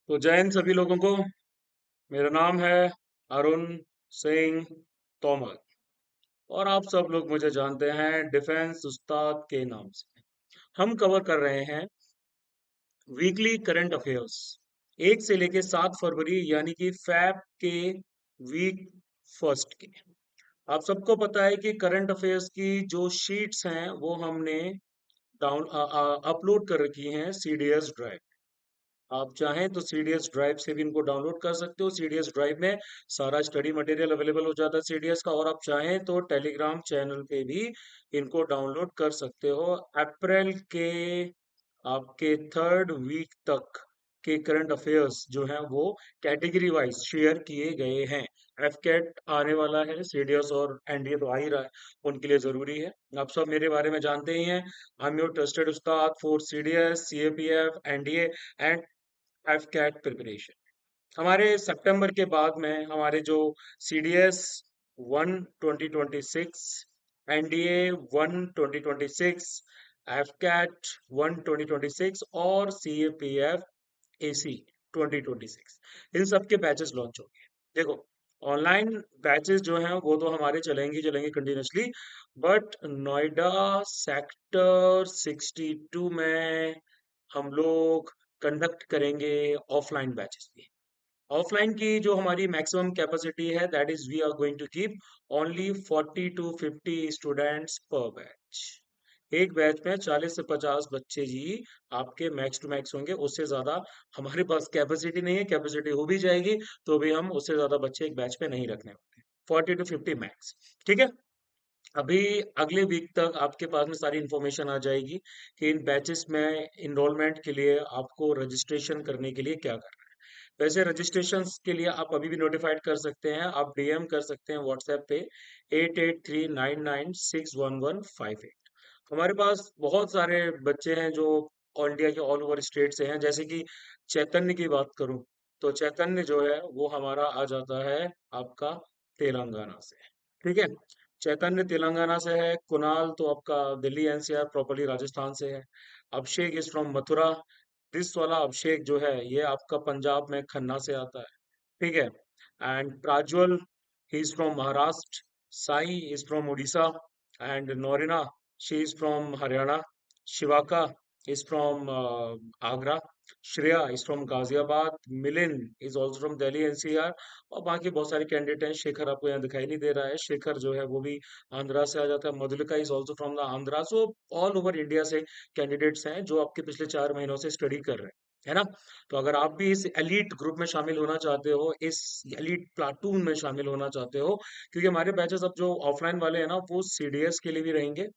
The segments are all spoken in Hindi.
तो जय हिंद सभी लोगों को। मेरा नाम है अरुण सिंह तोमर और आप सब लोग मुझे जानते हैं डिफेंस उस्ताद के नाम से। हम कवर कर रहे हैं वीकली करंट अफेयर्स 1 से लेके 7 फरवरी यानी कि फैब के वीक फर्स्ट के। आप सबको पता है कि करंट अफेयर्स की जो शीट्स हैं वो हमने डाउन अपलोड कर रखी हैं सीडीएस ड्राइव। आप चाहें तो सीडीएस ड्राइव से भी इनको डाउनलोड कर सकते हो। सीडीएस ड्राइव में सारा स्टडी मटेरियल अवेलेबल हो जाता है सीडीएस का। और आप चाहें तो टेलीग्राम चैनल पे भी इनको डाउनलोड कर सकते हो। अप्रैल के आपके थर्ड वीक तक के करंट अफेयर्स जो हैं वो कैटेगरी वाइज शेयर किए गए हैं। एफकेट आने वाला है, सीडीएस और एनडीए तो आ ही रहा है, उनके लिए जरूरी है। आप सब मेरे बारे में जानते ही हैं। आई एम योर ट्रस्टेड उस्ताद for CDS, CAPF, NDA and AFCAT preparation. हमारे सितंबर के बाद में हमारे जो सीडीएस 1 2026, एनडीए 1 2026, एफ कैट 1 2026 और सीएपीएफ एसी 2026, इन सब के बैचेस लॉन्च होंगे। देखो, ऑनलाइन बैचेस जो हैं वो तो हमारे चलेंगे चलेंगे कंटिन्यूसली, बट नोएडा सेक्टर 62 में हम लोग कंडक्ट करेंगे ऑफलाइन बैचेस भी। ऑफलाइन की जो हमारी मैक्सिमम कैपेसिटी है that is we are going to keep only 40 to 50 students per batch. एक बैच में 40 से 50 बच्चे जी आपके मैक्स टू मैक्स होंगे। उससे ज्यादा हमारे पास कैपेसिटी नहीं है। कैपेसिटी हो भी जाएगी तो भी हम उससे ज्यादा बच्चे एक बैच में नहीं रखने वाले। 40 to 50 मैक्स। ठीक है। अभी अगले वीक तक आपके पास में सारी इंफॉर्मेशन आ जाएगी कि इन बैचेस में इनरोलमेंट के लिए आपको रजिस्ट्रेशन करने के लिए क्या करना है। वैसे रजिस्ट्रेशन के लिए आप अभी भी नोटिफाइड कर सकते हैं, आप डीएम कर सकते हैं व्हाट्सएप पे 8839961158। हमारे पास बहुत सारे बच्चे हैं जो ऑल इंडिया के ऑल ओवर स्टेट से हैं। जैसे कि चैतन्य की बात करूं तो चैतन्य जो है वो हमारा आ जाता है आपका तेलंगाना से। ठीक है। चैतन्य तेलंगाना से है। कुणाल तो आपका दिल्ली एनसीआर प्रॉपर्ली राजस्थान से है। अभिषेक इज फ्रॉम मथुरा। दिस वाला अभिषेक जो है ये आपका पंजाब में खन्ना से आता है। ठीक है। And Prajwal he is from Maharashtra. Sai is from Orissa. And Norina she is from Haryana. Shivaka is from Agra. Shreya is from Ghaziabad. Milind is also from Delhi NCR. और बाकी बहुत सारे कैंडिडेट हैं। शेखर आपको यहाँ दिखाई नहीं दे रहा है। शेखर जो है वो भी आंध्रा से आ जाता है। Madhulika is also from the Andhra. So all over India से कैंडिडेट्स हैं जो आपके पिछले 4 महीनों से स्टडी कर रहे हैं, है ना। तो अगर आप भी इस एलीट ग्रुप में शामिल होना चाहते हो, इस एलीट प्लाटून में शामिल होना चाहते हो, क्योंकि हमारे बैचेस अब जो ऑफलाइन वाले हैं ना वो सीडीएस के लिए भी रहेंगे,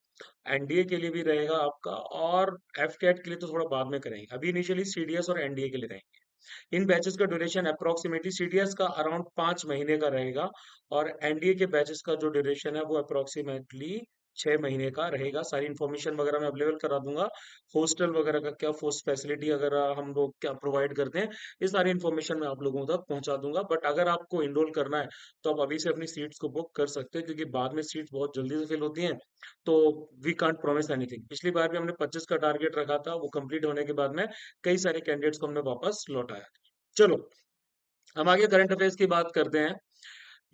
एनडीए के लिए भी रहेगा आपका, और एफ कैट के लिए तो थोड़ा बाद में करेंगे। अभी इनिशियली सीडीएस और एनडीए के लिए रहेंगे। इन बैचेस का ड्यूरेशन अप्रोक्सीमेटली सीडीएस का अराउंड 5 महीने का रहेगा और एनडीए के बैचेस का जो ड्यूरेशन है वो अप्रोक्सीमेटली 6 महीने का रहेगा। सारी इन्फॉर्मेशन वगैरह मैं अवेलेबल करा दूंगा। हॉस्टल वगैरह का क्या फर्स्ट फैसिलिटी अगर हम लोग क्या प्रोवाइड करते हैं, ये सारी इन्फॉर्मेशन मैं आप लोगों तक पहुंचा दूंगा। बट अगर आपको इनरोल करना है तो आप अभी से अपनी सीट्स को बुक कर सकते हैं, क्योंकि बाद में सीट्स बहुत जल्दी से फिल होती हैं। तो वी कांट प्रॉमिस एनीथिंग। पिछली बार भी हमने 25 का टारगेट रखा था, वो कंप्लीट होने के बाद में कई सारे कैंडिडेट्स को हमने वापस लौटाया। चलो, हम आगे करंट अफेयर्स की बात करते हैं।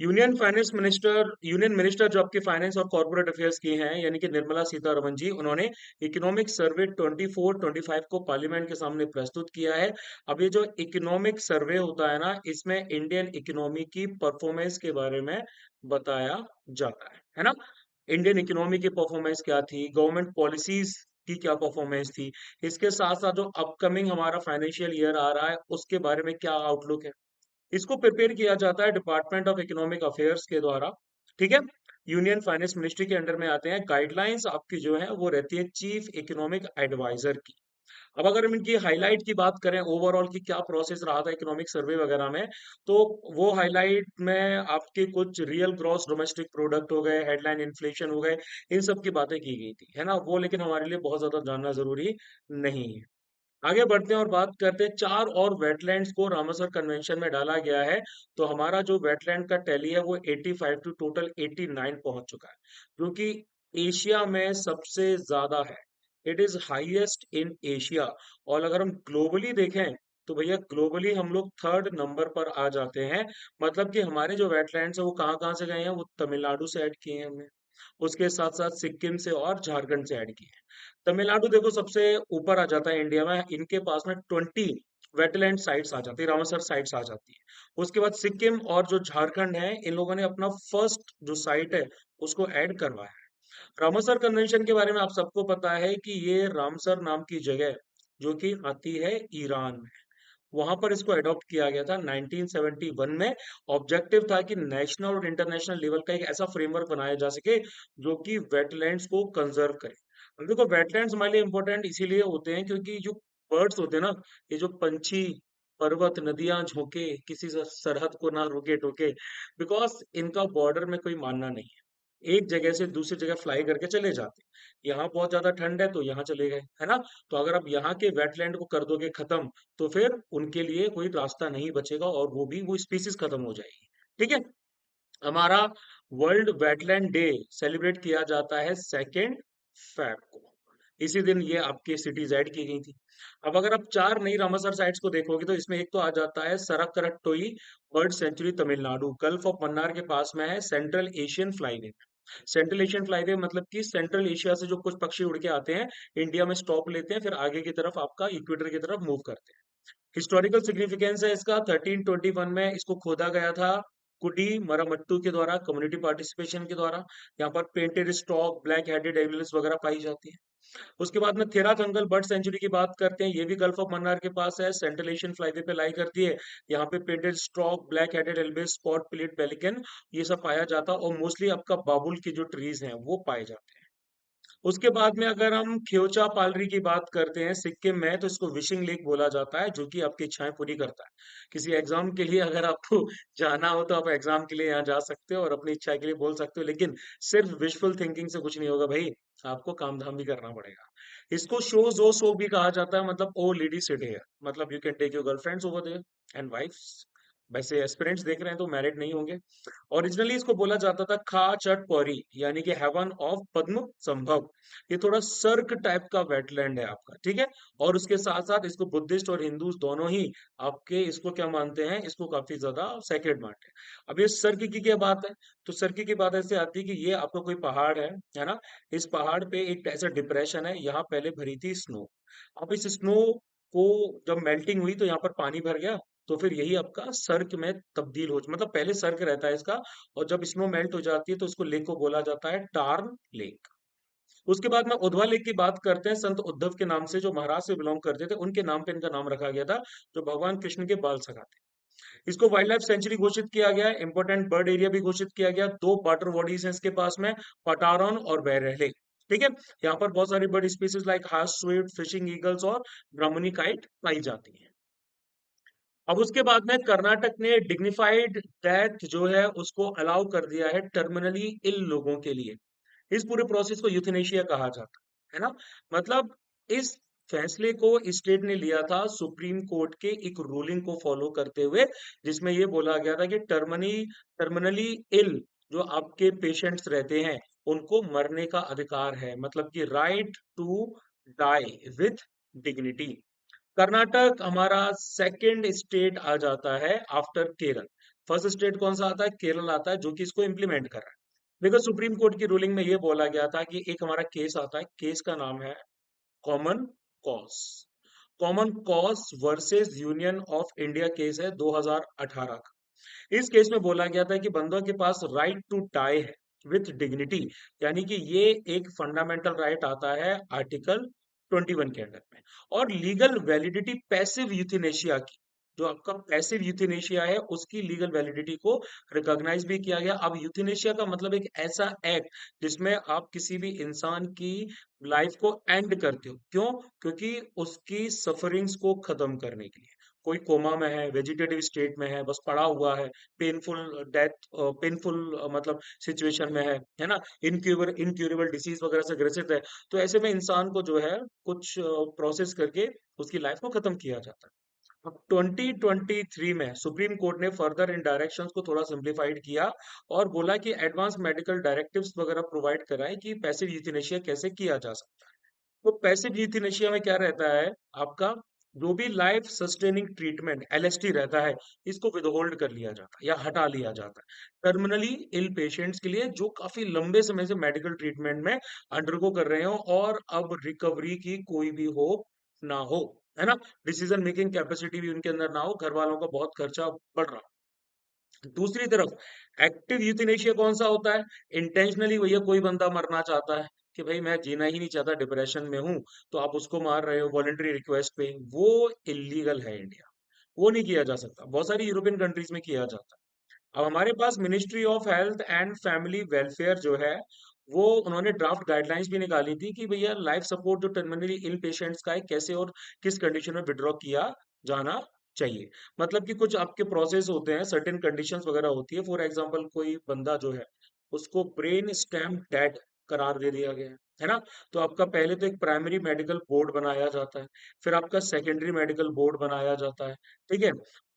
यूनियन मिनिस्टर जो आपके फाइनेंस और कॉर्पोरेट अफेयर्स की हैं यानी कि निर्मला सीतारमण जी, उन्होंने इकोनॉमिक सर्वे 24-25 को पार्लियामेंट के सामने प्रस्तुत किया है। अब ये जो इकोनॉमिक सर्वे होता है ना, इसमें इंडियन इकोनॉमी की परफॉर्मेंस के बारे में बताया जाता है ना। इंडियन इकोनॉमी की परफॉर्मेंस क्या थी, गवर्नमेंट पॉलिसीज की क्या परफॉर्मेंस थी, इसके साथ साथ जो अपकमिंग हमारा फाइनेंशियल ईयर आ रहा है उसके बारे में क्या आउटलुक है, इसको प्रिपेयर किया जाता है डिपार्टमेंट ऑफ इकोनॉमिक अफेयर्स के द्वारा। ठीक है। यूनियन फाइनेंस मिनिस्ट्री के अंडर में आते हैं। गाइडलाइंस आपकी जो है वो रहती है चीफ इकोनॉमिक एडवाइजर की। अब अगर हम इनकी हाईलाइट की बात करें, ओवरऑल की क्या प्रोसेस रहा था इकोनॉमिक सर्वे वगैरह में, तो वो हाईलाइट में आपके कुछ रियल ग्रॉस डोमेस्टिक प्रोडक्ट हो गए, हेडलाइन इन्फ्लेशन हो गए, इन सब की बातें की गई थी, है ना। वो लेकिन हमारे लिए बहुत ज्यादा जानना जरूरी नहीं है। आगे बढ़ते हैं और बात करते हैं, 4 और वेटलैंड्स को रामसर कन्वेंशन में डाला गया है। तो हमारा जो वेटलैंड का टैली है वो 85 टू टोटल 89 पहुंच चुका है, जो कि एशिया में सबसे ज्यादा है। It is highest in Asia. और अगर हम ग्लोबली देखें तो भैया ग्लोबली हम लोग थर्ड नंबर पर आ जाते हैं। मतलब कि हमारे जो वेटलैंड्स है वो कहाँ कहाँ से गए हैं, वो तमिलनाडु से ऐड किए हैं हमने, उसके साथ साथ सिक्किम से और झारखंड से ऐड किए हैं। तमिलनाडु देखो सबसे ऊपर आ जाता है इंडिया में, इनके पास में 20 वेटलैंड साइट्स आ जाती है, रामसर साइट्स आ जाती है। उसके बाद सिक्किम और जो झारखंड है, इन लोगों ने अपना फर्स्ट जो साइट है उसको ऐड करवाया है। रामसर कन्वेंशन के बारे में आप सबको पता है कि ये रामसर नाम की जगह जो कि आती है ईरान में, वहां पर इसको अडॉप्ट किया गया था 1971 में। ऑब्जेक्टिव था कि नेशनल और इंटरनेशनल लेवल का एक ऐसा फ्रेमवर्क बनाया जा सके जो कि वेटलैंड्स को कंजर्व करे। अब देखो वेटलैंड्स हमारे लिए इंपॉर्टेंट इसीलिए होते हैं क्योंकि जो बर्ड्स होते हैं ना, ये जो पंछी, पर्वत, नदियां, झोंके किसी सरहद को ना रोके टोके, बिकॉज इनका बॉर्डर में कोई मानना नहीं है, एक जगह से दूसरी जगह फ्लाई करके चले जाते हैं। यहाँ बहुत ज्यादा ठंड है तो यहाँ चले गए, है ना। तो अगर आप यहाँ के वेटलैंड को कर दोगे खत्म, तो फिर उनके लिए कोई रास्ता नहीं बचेगा और वो स्पीसीज खत्म हो जाएगी। ठीक है। हमारा वर्ल्ड वेटलैंड डे सेलिब्रेट किया जाता है 2 फेब को। इसी दिन ये आपके सिटीज ऐड की गई थी। अब अगर आप चार नई रामासर साइट्स को देखोगे तो इसमें एक तो आ जाता है Sakkarakottai bird sanctuary Tamil Nadu, gulf of Mannar के पास में है, central Asian flyway. Central Asian flyway मतलब कि सेंट्रल एशिया से जो कुछ पक्षी उड़ के आते हैं, इंडिया में स्टॉप लेते हैं, फिर आगे की तरफ आपका इक्वेटर की तरफ मूव करते हैं। हिस्टोरिकल सिग्निफिकेंस है इसका, 1321 में इसको खोदा गया था कुडी मरामट्टू के द्वारा, कम्युनिटी पार्टिसिपेशन के द्वारा। यहाँ पर पेंटेड स्टॉक, ब्लैक हेडेड एविलस वगैरह पाई जाती है। उसके बाद में थेरा कंगल बर्ड सेंचुरी की बात करते हैं, ये भी गल्फ ऑफ मन्नार के पास है, सेंट्रल एशियन फ्लाईवे पे लाई करती है। यहाँ पे painted stork, black headed ibis, spot plate pelican, ये सब पाया जाता है, और मोस्टली आपका बाबुल की जो ट्रीज हैं वो पाए जाते हैं। उसके बाद में अगर हम ख्योचा पालरी की बात करते हैं सिक्किम में, तो इसको विशिंग लेक बोला जाता है, जो कि आपकी इच्छाएं पूरी करता है। किसी एग्जाम के लिए अगर आपको जाना हो तो आप एग्जाम के लिए यहाँ जा सकते हो और अपनी इच्छा के लिए बोल सकते हो, लेकिन सिर्फ विशफुल थिंकिंग से कुछ नहीं होगा भाई, आपको काम धाम भी करना पड़ेगा। इसको शो जो सो भी कहा जाता है, मतलब ओ लेडी सिट हियर, मतलब you can take your girlfriends over there and wifes. वैसे एस्पिरेंट्स देख रहे हैं तो मैरिड नहीं होंगे। ओरिजिनली इसको बोला जाता था खा चट पौरी, यानी कि हेवन ऑफ पद्म संभव। ये थोड़ा सर्क टाइप का वेटलैंड है आपका, ठीक है। और उसके साथ साथ इसको बुद्धिस्ट और हिंदूज दोनों ही आपके इसको क्या मानते हैं, इसको काफी ज्यादा सेक्रेड मानते हैं। अब ये सर्क की क्या बात है, तो सर्क की बात ऐसे आती है कि ये आपका कोई पहाड़ है ना। इस पहाड़ पे एक ऐसा डिप्रेशन है, यहाँ पहले भरी थी स्नो। अब इस स्नो को जब मेल्टिंग हुई तो यहाँ पर पानी भर गया, तो फिर यही आपका सर्क में तब्दील हो, मतलब पहले सर्क रहता है इसका, और जब स्नो मेल्ट हो जाती है तो उसको लेक को बोला जाता है टार्न लेक। उसके बाद में उद्धवा लेक की बात करते हैं, संत उद्धव के नाम से, जो महाराष्ट्र से बिलोंग करते थे, उनके नाम पे इनका नाम रखा गया था, जो भगवान कृष्ण के बाल सखा थे। इसको वाइल्ड लाइफ सेंचुरी घोषित किया गया है, इंपोर्टेंट बर्ड एरिया भी घोषित किया गया। दो वाटर बॉडीज हैं इसके पास में, पटारन और बैरहले। ठीक है। यहाँ पर बहुत सारी bird species like house swift, fishing eagles और ब्राह्मणी काइट पाई जाती है। अब उसके बाद में कर्नाटक ने डिग्निफाइड डेथ जो है उसको अलाउ कर दिया है टर्मिनली इल लोगों के लिए। इस पूरे प्रोसेस को यूथनेशिया कहा जाता है ना। मतलब इस फैसले को स्टेट ने लिया था सुप्रीम कोर्ट के एक रूलिंग को फॉलो करते हुए, जिसमें ये बोला गया था कि टर्मिनली इल जो आपके पेशेंट्स रहते हैं, उनको मरने का अधिकार है, मतलब कि right to die with dignity. Karnataka हमारा सेकंड स्टेट आ जाता है आफ्टर केरल। फर्स्ट स्टेट कौन सा आता है, केरल आता है, जो कि इसको इम्प्लीमेंट कर रहा है। देखो सुप्रीम कोर्ट की रूलिंग में ये बोला गया था कि एक हमारा केस आता है, केस का नाम है common cause. Common cause versus union of India case है 2018 का। इस केस में बोला गया था कि बंदों के पास राइट टू डाई है विथ डिग्निटी, यानी कि ये एक फंडामेंटल राइट आता है आर्टिकल 21 के अंडर में। और लीगल वैलिडिटी पैसिव यूथेनेशिया की, जो आपका पैसिव यूथेनेशिया है उसकी लीगल वैलिडिटी को रिकॉग्नाइज भी किया गया। अब यूथेनेशिया का मतलब एक ऐसा एक्ट जिसमें आप किसी भी इंसान की लाइफ को एंड करते हो, क्यों, क्योंकि उसकी सफरिंग्स को खत्म करने के लिए। कोई कोमा में है, वेजिटेटिव स्टेट में है, बस पड़ा हुआ है, पेनफुल डेथ, पेनफुल मतलब सिचुएशन में है ना, इनक्यूरेबल डिसीज वगैरह से ग्रसित है, तो ऐसे में इंसान को जो है कुछ प्रोसेस करके उसकी लाइफ को खत्म किया जाता है। अब 2023 में सुप्रीम कोर्ट ने फर्दर इन डायरेक्शंस को थोड़ा सिंप्लीफाइड किया और बोला कि एडवांस मेडिकल डायरेक्टिव्स वगैरह प्रोवाइड कराएं कि पैसिव यूथेनेशिया कैसे किया जा सकता है। तो पैसिव यूथेनेशिया में क्या रहता है आपका, जो भी लाइफ सस्टेनिंग ट्रीटमेंट एलएसटी रहता है, इसको विदहोल्ड कर लिया जाता है या हटा लिया जाता है टर्मिनली इल पेशेंट्स के लिए, जो काफी लंबे समय से मेडिकल ट्रीटमेंट में अंडरगो कर रहे हो और अब रिकवरी की कोई भी होप ना हो, है ना। डिसीजन मेकिंग कैपेसिटी भी उनके अंदर ना हो, घर वालों का बहुत खर्चा बढ़ रहा। दूसरी तरफ एक्टिव यूथनेशिया कौन सा होता है? इंटेंशनली भैया कोई बंदा मरना चाहता है कि भाई मैं जीना ही नहीं चाहता, डिप्रेशन में हूं, तो आप उसको मार रहे हो वॉलंटरी रिक्वेस्ट पे, वो इलीगल है इंडिया, वो नहीं किया जा सकता। बहुत सारी यूरोपियन कंट्रीज में किया जाता है। अब हमारे पास ministry of health and family welfare जो है, वो उन्होंने ड्राफ्ट गाइडलाइंस भी निकाली थी कि भैया लाइफ सपोर्ट जो टर्मिनली इल पेशेंट्स का है, कैसे और किस कंडीशन में विड्रॉ किया जाना चाहिए। मतलब कि कुछ आपके प्रोसेस होते हैं, सर्टेन कंडीशंस वगैरह होती है। फॉर एग्जांपल कोई बंदा जो है, उसको ब्रेन स्टेम डेड करार दे दिया गया है ना, तो आपका पहले तो एक प्राइमरी मेडिकल बोर्ड बनाया जाता है, फिर आपका सेकेंडरी मेडिकल बोर्ड बनाया जाता है, ठीक है।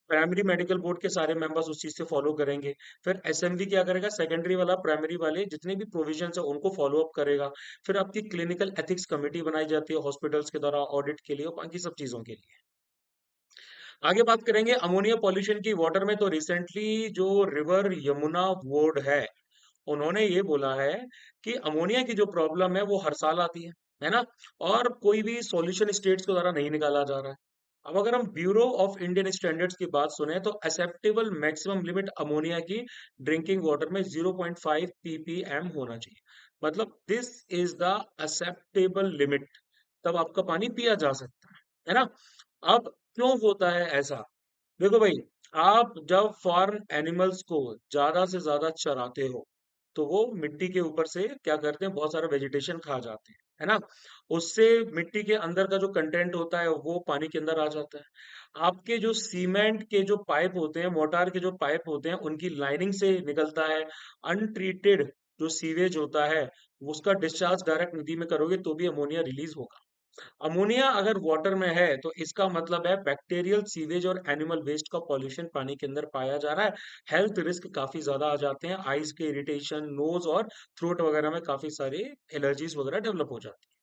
प्राइमरी मेडिकल बोर्ड के सारे मेंबर्स उस चीज से फॉलो करेंगे। फिर एसएमवी क्या करेगा, सेकेंडरी वाला प्राइमरी वाले जितने भी प्रोविजन है उनको फॉलो अप करेगा। फिर आपकी क्लिनिकल एथिक्स कमेटी बनाई जाती है हॉस्पिटल्स के द्वारा ऑडिट के लिए और बाकी सब चीजों के लिए। आगे बात करेंगे अमोनिया पॉल्यूशन की वाटर में, तो रिसेंटली जो रिवर यमुना बोर्ड है, उन्होंने ये बोला है कि अमोनिया की जो प्रॉब्लम है वो हर साल आती है ना, और कोई भी सॉल्यूशन स्टेट्स के द्वारा नहीं निकाला जा रहा है। अब अगर हम ब्यूरो ऑफ इंडियन स्टैंडर्ड्स की बात सुने, तो एक्सेप्टेबल मैक्सिमम लिमिट अमोनिया की ड्रिंकिंग वाटर में 0.5 ppm होना चाहिए। मतलब this is the acceptable limit, तब आपका पानी पिया जा सकता है ना। अब क्यों होता है ऐसा? देखो भाई, आप जब फार्म एनिमल्स को ज्यादा से ज्यादा चराते हो, तो वो मिट्टी के ऊपर से क्या करते हैं, बहुत सारा वेजिटेशन खा जाते हैं, है ना। उससे मिट्टी के अंदर का जो कंटेंट होता है वो पानी के अंदर आ जाता है। आपके जो सीमेंट के जो पाइप होते हैं, मोटार के जो पाइप होते हैं, उनकी लाइनिंग से निकलता है अनट्रीटेड जो सीवेज होता है, उसका डिस्चार्ज डायरेक्ट नदी में करोगे तो भी अमोनिया रिलीज होगा। अमोनिया अगर वाटर में है तो इसका मतलब है बैक्टीरियल सीवेज और एनिमल वेस्ट का पॉल्यूशन पानी के अंदर पाया जा रहा है। हेल्थ रिस्क काफी ज्यादा आ जाते हैं, आईज के इरिटेशन, नोज और थ्रोट वगैरह में काफी सारे एलर्जीज वगैरह डेवलप हो जाती है।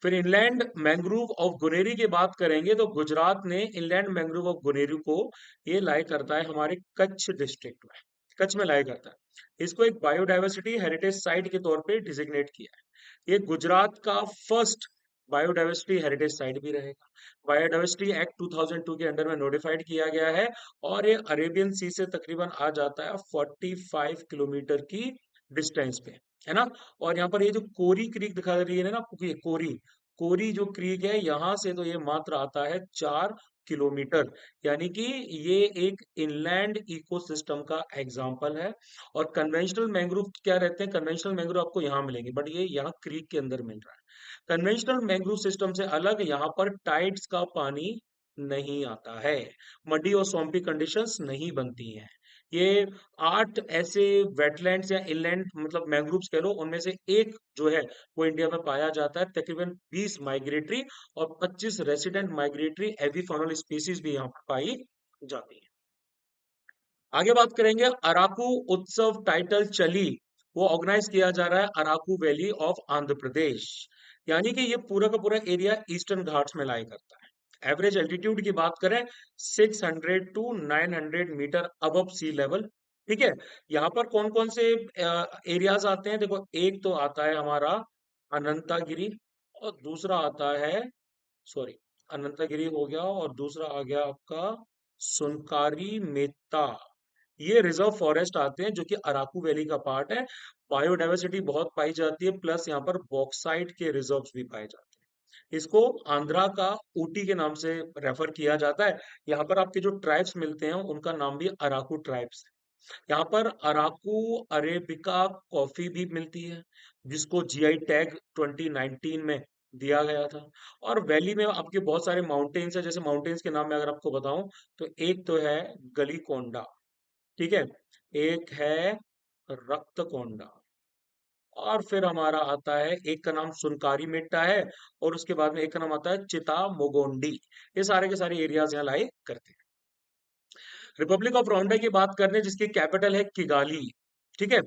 फिर इनलैंड मैंग्रोव ऑफ गुनेरी की बात करेंगे, तो गुजरात ने इनलैंड मैंग्रोव ऑफ गुनेरी को ये लाई करता है हमारे कच्छ डिस्ट्रिक्ट में, कच्छ में लाई करता है। इसको एक बायोडायवर्सिटी हेरिटेज साइट के तौर पे डिजिग्नेट किया है। ये गुजरात का फर्स्ट बायोडायवर्सिटी हेरिटेज साइट भी रहेगा। बायोडायवर्सिटी एक्ट 2002 के अंडर में नोटिफाइड किया गया है, और ये अरेबियन सी से तकरीबन आ जाता है 45 किलोमीटर की डिस्टेंस पे, है ना। और यहाँ पर ये जो कोरी क्रीक दिखा रही है ना आपको, ये कोरी कोरी जो क्रीक है, यहाँ से तो ये मात्र आता है 4 किलोमीटर। यानी कि ये एक इनलैंड इकोसिस्टम का एग्जाम्पल है। और कन्वेंशनल मैंग्रोव क्या रहते हैं, कन्वेंशनल मैंग्रोव आपको यहाँ मिलेंगे, बट ये यहाँ क्रीक के अंदर मिल रहा है। कन्वेंशनल मैंग्रोव सिस्टम से अलग यहाँ पर टाइड्स का पानी नहीं आता है, मडी और सौंपी कंडीशंस नहीं बनती हैं। ये 8 ऐसे वेटलैंड्स या इनलैंड मतलब मैंग्रोव्स कह लो, उनमें से एक जो है वो इंडिया में पाया जाता है। तकरीबन 20 माइग्रेटरी और 25 रेसिडेंट माइग्रेटरी एविफॉर्नल स्पीसीज भी यहाँ पर पाई जाती है। आगे बात करेंगे अराकू उत्सव टाइटल चली, वो ऑर्गेनाइज किया जा रहा है अराकू वैली ऑफ आंध्र प्रदेश। यानी कि ये पूरा का पूरा एरिया ईस्टर्न घाट्स में लाई करता है। एवरेज एल्टीट्यूड की बात करें, 600 to 900 metre above sea level, ठीक है। यहाँ पर कौन कौन से एरियाज आते हैं, देखो एक तो आता है हमारा अनंतागिरी, और दूसरा आता है, सॉरी, अनंतगिरी हो गया, और दूसरा आ गया आपका सुनकारी मेता। ये रिजर्व फॉरेस्ट आते हैं जो कि अराकू वैली का पार्ट है। बायोडायवर्सिटी बहुत पाई जाती है, प्लस यहाँ पर बॉक्साइट के रिजर्व्स भी पाए जाते हैं। इसको आंध्रा का ऊटी के नाम से रेफर किया जाता है। यहाँ पर आपके जो ट्राइब्स मिलते हैं उनका नाम भी अराकू ट्राइब्स है। यहाँ पर अराकू अरेबिका कॉफी भी मिलती है, जिसको जीआई टैग 2019 में दिया गया था। और वैली में आपके बहुत सारे माउंटेन्स है, जैसे माउंटेन्स के नाम मैं अगर आपको बताऊं, तो एक तो है गलीकोंडा, ठीक है, एक है रक्तकोंडा, और फिर हमारा आता है एक का नाम सुनकारी मेट्टा है, और उसके बाद में एक का नाम आता है चिता मोगोंडी। ये सारे के सारे एरियाज यहाँ लाई करते हैं। रिपब्लिक ऑफ रवांडा की बात करने, जिसकी कैपिटल है किगाली, ठीक है।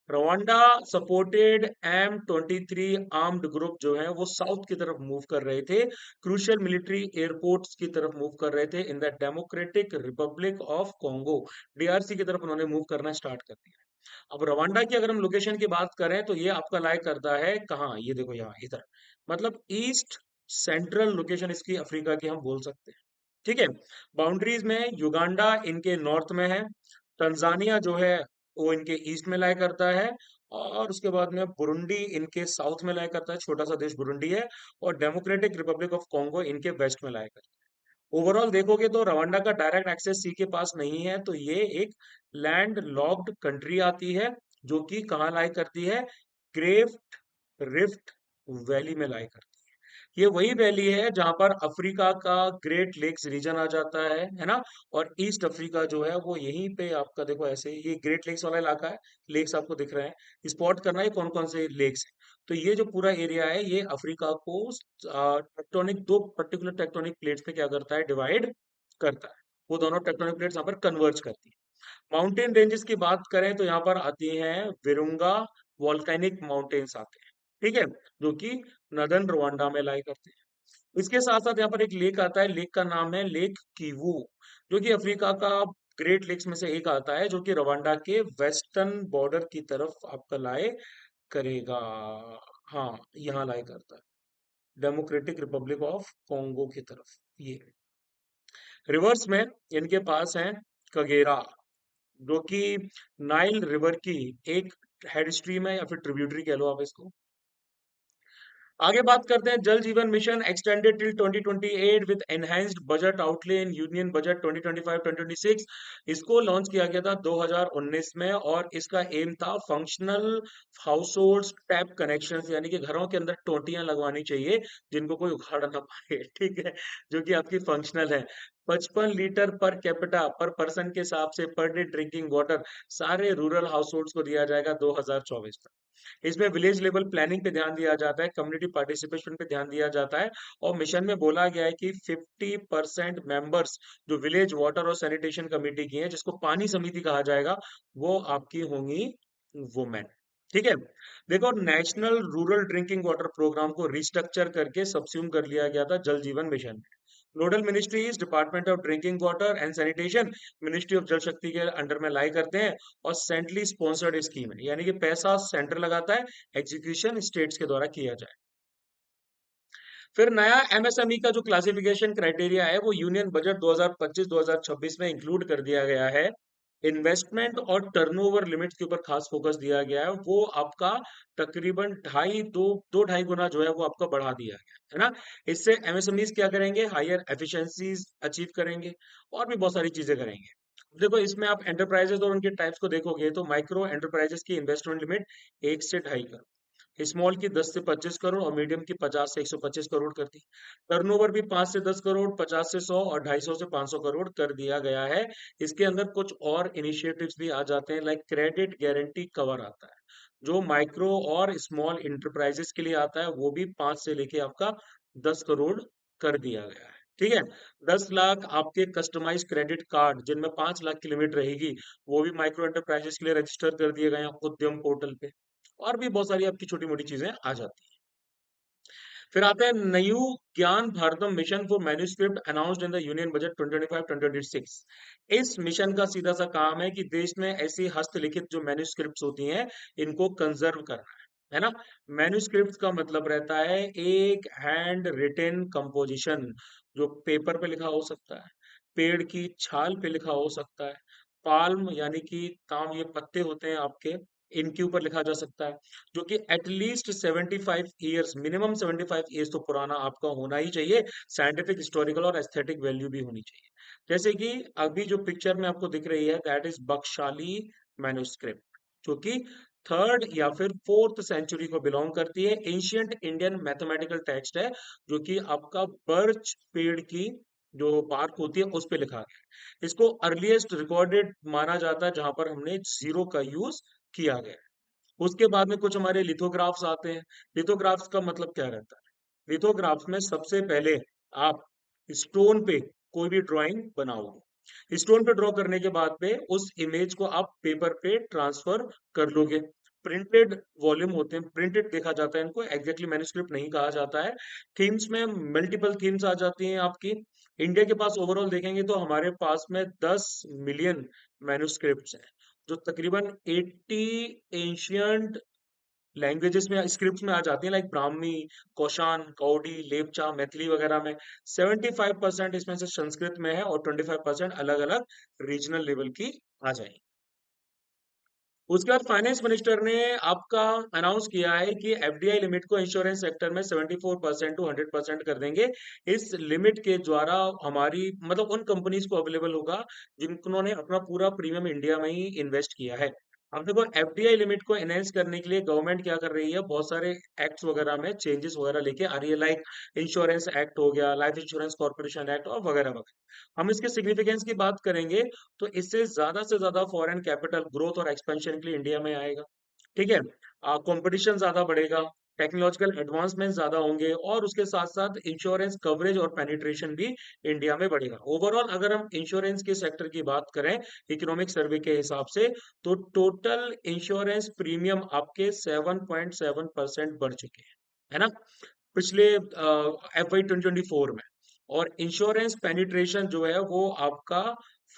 Rwanda supported M23 armed group जो है वो साउथ की तरफ मूव कर रहे थे, क्रूशियल मिलिट्री एयरपोर्ट्स की तरफ मूव कर रहे थे in the democratic Republic of Congo, DRC की तरफ उन्होंने मूव करना स्टार्ट कर दिया। अब रवांडा की अगर हम लोकेशन की बात करें तो ये आपका लाइक करता है कहाँ, ये देखो यहाँ इधर, मतलब ईस्ट सेंट्रल लोकेशन इसकी अफ्रीका की हम बोल सकते हैं। ठीक है। बाउंड्रीज में युगांडा इनके नॉर्थ में है, तंजानिया जो है वो इनके ईस्ट में लाई करता है, और उसके बाद में बुरुंडी इनके साउथ में लाई करता है, छोटा सा देश बुरुंडी है, और डेमोक्रेटिक रिपब्लिक ऑफ कॉन्गो इनके वेस्ट में लाई करता है। ओवरऑल देखोगे तो रवांडा का डायरेक्ट एक्सेस सी के पास नहीं है, तो ये एक लैंड लॉक्ड कंट्री आती है, जो कि कहाँ लाई करती है, ग्रेट रिफ्ट वैली में लाई करती है। ये वही वैली है जहां पर अफ्रीका का ग्रेट लेक्स रीजन आ जाता है ना। और ईस्ट अफ्रीका जो है वो यहीं पे आपका देखो ऐसे ये ग्रेट लेक्स वाला इलाका है, लेक्स आपको दिख रहे हैं, स्पॉट करना है कौन कौन से लेक्स हैं। तो ये जो पूरा एरिया है ये अफ्रीका को टेक्टोनिक, दो पर्टिकुलर टेक्टोनिक प्लेट्स पे क्या करता है, डिवाइड करता है। वो दोनों टेक्टोनिक प्लेट्स यहाँ पर कन्वर्ज करती है। माउंटेन रेंजेस की बात करें तो यहाँ पर आती हैं विरुंगा वॉल्केनिक माउंटेन्स आते हैं, ठीक है, जो कि नदर्न रवांडा में लाई करते हैं। इसके साथ साथ यहाँ पर एक लेक आता है, लेक का नाम है लेक कीवू, जो कि अफ्रीका का ग्रेट लेक्स में से एक आता है, जो कि रवांडा के वेस्टर्न बॉर्डर की तरफ आपका लाए करेगा। हाँ, यहाँ लाए करता है, डेमोक्रेटिक रिपब्लिक ऑफ कॉन्गो की तरफ। ये रिवर्स में इनके पास है कगेरा, जो कि नाइल रिवर की एक हेड स्ट्रीम है, या फिर ट्रिब्यूटरी कह लो आप इसको। आगे बात करते हैं, जल Jeevan mission extended till 2028 with enhanced budget outlay in union budget 2025-2026। इसको लॉन्च किया गया था 2019 में, और इसका एम था functional house hold tap connection, यानी कि घरों के अंदर टोटियां लगवानी चाहिए जिनको कोई उखाड़ ना पाए ठीक है, जो कि आपकी फंक्शनल है। 55 लीटर पर कैपिटा पर पर्सन के हिसाब से पर डे ड्रिंकिंग वाटर सारे रूरल हाउस होल्ड्स को दिया जाएगा 2024 तक। इसमें विलेज लेवल प्लानिंग पे ध्यान दिया जाता है, कम्युनिटी पार्टिसिपेशन पे ध्यान दिया जाता है, और मिशन में बोला गया है कि 50% मेंबर्स जो विलेज वाटर और सैनिटेशन कमेटी की है, जिसको पानी समिति कहा जाएगा, वो आपकी होंगी वुमेन। ठीक है। देखो, national rural drinking water programme को रिस्ट्रक्चर करके सबस्यूम कर लिया गया था Jal Jeevan mission. Nodal ministry is department of drinking water and sanitation, ministry of Jal Shakti के अंडर में लाई करते हैं, और सेंट्रली स्पॉन्सर्ड स्कीम है, यानी कि पैसा सेंटर लगाता है, एग्जीक्यूशन स्टेट्स के द्वारा किया जाए। फिर नया एमएसएमई का जो क्लासिफिकेशन क्राइटेरिया है वो यूनियन बजट 2025-2026 में इंक्लूड कर दिया गया है। इन्वेस्टमेंट और टर्नओवर लिमिट्स के ऊपर खास फोकस दिया गया है, वो आपका तकरीबन ढाई दो दो ढाई गुना जो है वो आपका बढ़ा दिया गया है ना। इससे एमएसएमईज क्या करेंगे, हायर एफिशिएंसीज अचीव करेंगे, और भी बहुत सारी चीजें करेंगे। देखो, इसमें आप एंटरप्राइजेस और उनके टाइप्स को देखोगे तो माइक्रो एंटरप्राइजेस की इन्वेस्टमेंट लिमिट 1 से 2.5 करोड़, स्मॉल की 10 से 25 करोड़, और मीडियम की 50 से 125 करोड़ कर दी। टर्नओवर भी 5 से 10 करोड़, 50 से 100, और 250 से 500 करोड़ कर दिया गया है। इसके अंदर कुछ और इनिशिएटिव्स भी आ जाते हैं, लाइक क्रेडिट गारंटी कवर आता है, जो माइक्रो और स्मॉल इंटरप्राइजेस के लिए आता है, वो भी 5 से लेके आपका 10 करोड़ कर दिया गया है। ठीक है। 10 लाख आपके कस्टमाइज क्रेडिट कार्ड, जिनमें 5 लाख की लिमिट रहेगी, वो भी माइक्रो एंटरप्राइजेस के लिए रजिस्टर कर दिए गए हैं उद्यम पोर्टल पे। और भी बहुत सारी आपकी छोटी मोटी चीजें आ जाती हैं। फिर आते हैं नयू ज्ञान Bharatam mission for manuscript announced in the union budget 2025-2026। इस मिशन का सीधा सा काम है कि देश में ऐसी हस्तलिखित जो मैन्युस्क्रिप्ट्स होती हैं, इनको कंजर्व करना है ना। मैन्युस्क्रिप्ट्स का मतलब रहता है एक हैंड रिटेन कंपोजिशन, जो पेपर पे लिखा हो सकता है, पेड़ की छाल पे लिखा हो सकता है, पाल्म यानी कि ताम, ये पत्ते होते हैं आपके, इनके ऊपर लिखा जा सकता है, जो कि एटलीस्ट 75 ईयर्स, मिनिमम 75 ईयर्स तो पुराना आपका होना ही चाहिए। साइंटिफिक, हिस्टोरिकल और एस्थेटिक वैल्यू भी होनी चाहिए। जैसे कि अभी जो पिक्चर में आपको दिख रही है, दैट इज बख्शाली मैन्युस्क्रिप्ट, जो कि 3rd या फिर 4th सेंचुरी को बिलोंग करती है। एंशियंट इंडियन मैथमेटिकल टेक्स्ट है, जो कि आपका बर्च पेड़ की जो बार्क होती है उस पे लिखा गया है। इसको अर्लीस्ट रिकॉर्डेड माना जाता है, जहां पर हमने जीरो का यूज किया गया है। उसके बाद में कुछ हमारे लिथोग्राफ्स आते हैं। लिथोग्राफ्स का मतलब क्या रहता है, लिथोग्राफ्स में सबसे पहले आप स्टोन पे कोई भी ड्राइंग बनाओगे, स्टोन पे ड्रॉ करने के बाद पे उस इमेज को आप पेपर पे ट्रांसफर कर लोगे, प्रिंटेड वॉल्यूम होते हैं, प्रिंटेड देखा जाता है इनको, एग्जैक्टली मैन्युस्क्रिप्ट नहीं कहा जाता है। थीम्स में मल्टीपल थीम्स आ जाती हैं आपकी। इंडिया के पास ओवरऑल देखेंगे तो हमारे पास में 10 मिलियन मैन्युस्क्रिप्ट्स हैं, जो तकरीबन 80 एंशियंट लैंग्वेजेस में स्क्रिप्ट्स में आ जाती हैं, लाइक ब्राह्मी, कौशान, कौडी, लेपचा, मैथिली वगैरह में। 75% इसमें से संस्कृत में है और 25% अलग अलग रीजनल लेवल की आ जाएंगी। उसके बाद फाइनेंस मिनिस्टर ने आपका अनाउंस किया है कि एफडीआई लिमिट को इंश्योरेंस सेक्टर में 74% टू 100% कर देंगे। इस लिमिट के द्वारा हमारी मतलब उन कंपनीज को अवेलेबल होगा जिन्होंने अपना पूरा प्रीमियम इंडिया में ही इन्वेस्ट किया है। अब देखो, एफडीआई लिमिट को एनहेंस करने के लिए गवर्नमेंट क्या कर रही है, बहुत सारे एक्ट्स वगैरह में चेंजेस वगैरह लेके आ रही है, लाइक इंश्योरेंस एक्ट हो गया, लाइफ इंश्योरेंस कॉर्पोरेशन एक्ट और वगैरह वगैरह। हम इसके सिग्निफिकेंस की बात करेंगे तो इससे ज्यादा से ज्यादा फॉरेन कैपिटल ग्रोथ और एक्सपेंशन के लिए इंडिया में आएगा। ठीक है। कंपटीशन ज्यादा बढ़ेगा, टेक्नोलॉजिकल एडवांसमेंट ज्यादा होंगे और उसके साथ साथ इंश्योरेंस कवरेज और पेनिट्रेशन भी इंडिया में बढ़ेगा। ओवरऑल अगर हम इंश्योरेंस के सेक्टर की बात करें इकोनॉमिक सर्वे के हिसाब से, तो टोटल इंश्योरेंस प्रीमियम आपके 7.7% बढ़ चुके हैं, है ना, पिछले FY 2024 में। और इंश्योरेंस पेनिट्रेशन जो है वो आपका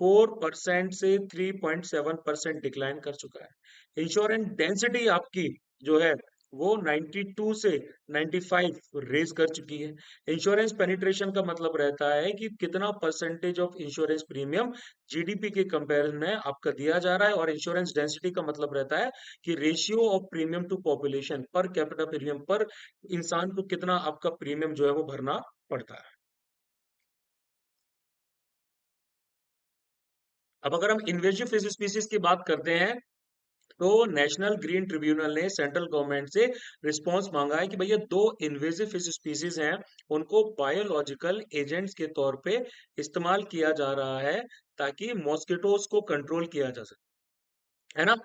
4% से 3.7% डिक्लाइन कर चुका है। इंश्योरेंस डेंसिटी आपकी जो है वो 92 से 95 रेज कर चुकी है। इंश्योरेंस पेनिट्रेशन का मतलब रहता है कि कितना percentage of insurance premium GDP के कंपैरिजन में आपका दिया जा रहा है, और इंश्योरेंस डेंसिटी का मतलब रहता है कि ratio of premium to population, per capita premium पर इंसान को कितना आपका प्रीमियम जो है वो भरना पड़ता है। अब अगर हम इन्वेसिव फिश स्पीसीज की बात करते हैं, तो नेशनल ग्रीन ट्रिब्यूनल ने सेंट्रल गवर्नमेंट से रिस्पांस मांगा है कि भैया दो इन्वेसिव फिश स्पीसीज हैं, उनको बायोलॉजिकल एजेंट्स के तौर पे इस्तेमाल किया जा रहा है ताकि मॉस्किटोज को कंट्रोल किया जा सके, है ना।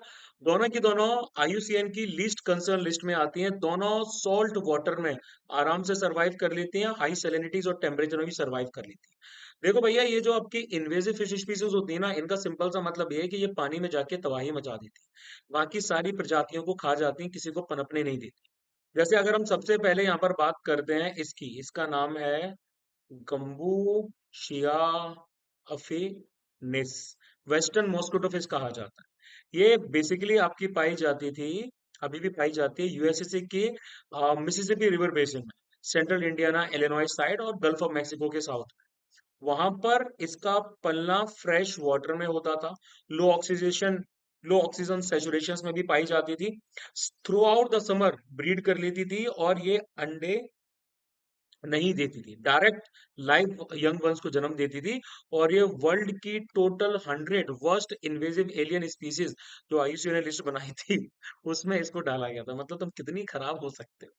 दोनों की दोनों आईयूसीएन की लीस्ट कंसर्न लिस्ट में आती हैं। दोनों सॉल्ट वाटर में आराम से सरवाइव कर लेती हैं, हाई सैलिनिटीज और टेम्परेचर में भी सरवाइव कर लेती हैं। देखो भैया, ये जो आपकी इन्वेसिव फिश स्पीसीज होती है ना, इनका सिंपल सा मतलब ये है कि ये पानी में जाके तबाही मचा देती है, बाकी सारी प्रजातियों को खा जाती हैं, किसी को पनपने नहीं देती। जैसे अगर हम सबसे पहले यहाँ पर बात करते हैं इसकी, इसका नाम है गम्बू शिया अफिनिस, वेस्टर्न मॉस्किटो फिश कहा जाता है। ये बेसिकली आपकी पाई जाती थी, अभी भी पाई जाती है यूएसए के मिसिसिपी रिवर बेसिन में, सेंट्रल इंडियाना, इलिनॉइस साइड और गल्फ ऑफ मेक्सिको के साउथ। वहां पर इसका पलना फ्रेश वाटर में होता था, लो ऑक्सीजेशन लो ऑक्सीजन सेचुरेशन में भी पाई जाती थी। Through out the summer breed कर लेती थी और ये अंडे नहीं देती थी, डायरेक्ट लाइव यंग वंस को जन्म देती थी। और ये वर्ल्ड की total 100 worst invasive alien species जो आईयूसीएन ने लिस्ट बनाई थी उसमें इसको डाला गया था। मतलब तुम कितनी खराब हो सकते हो।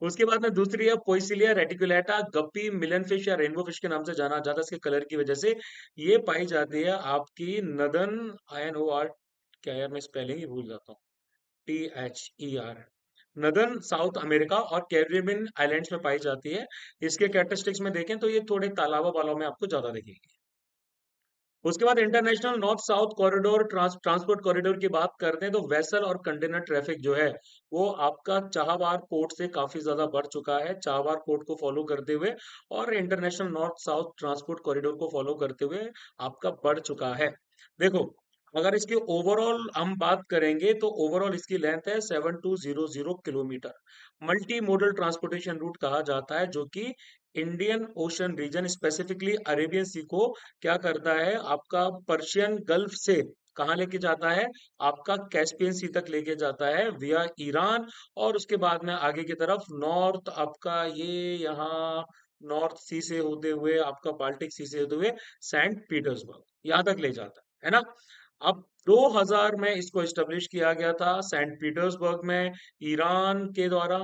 उसके बाद में दूसरी है पोइसिलिया रेटिकुलेटा, गप्पी मिलन फिश या रेनबो फिश के नाम से जाना जाता है इसके कलर की वजह से। ये पाई जाती है आपकी नदन INOR, क्या यार मैं स्पेलिंग ही भूल जाता हूँ, THER, नदर्न साउथ अमेरिका और कैरिबियन आइलैंड्स में पाई जाती है। इसके कैरेक्टरिस्टिक्स में देखें तो ये थोड़े तालाबों वालों में आपको ज्यादा दिखेगी। उसके बाद international north south corridor transport corridor की बात करते हैं, तो वेसल और कंटेनर ट्रैफिक जो है वो आपका चाहवार पोर्ट से काफी ज्यादा बढ़ चुका है, चाहवार पोर्ट को फॉलो करते हुए और international north south transport corridor को फॉलो करते हुए आपका बढ़ चुका है। देखो, अगर इसकी ओवरऑल हम बात करेंगे तो ओवरऑल इसकी लेंथ है 7200 kilometre. Multi modal transportation route कहा जाता है, जो कि Indian ocean region specifically Arabian sea को क्या करता है, आपका पर्शियन गल्फ से कहाँ लेके जाता है, आपका कैस्पियन सी तक लेके जाता है विया ईरान। और उसके बाद में आगे की तरफ नॉर्थ आपका ये यहाँ नॉर्थ सी से होते हुए आपका बाल्टिक सी से होते हुए सेंट पीटर्सबर्ग यहाँ तक ले जाता है ना। अब 2000 में इसको एस्टेब्लिश किया गया था सेंट पीटर्सबर्ग में, ईरान के द्वारा,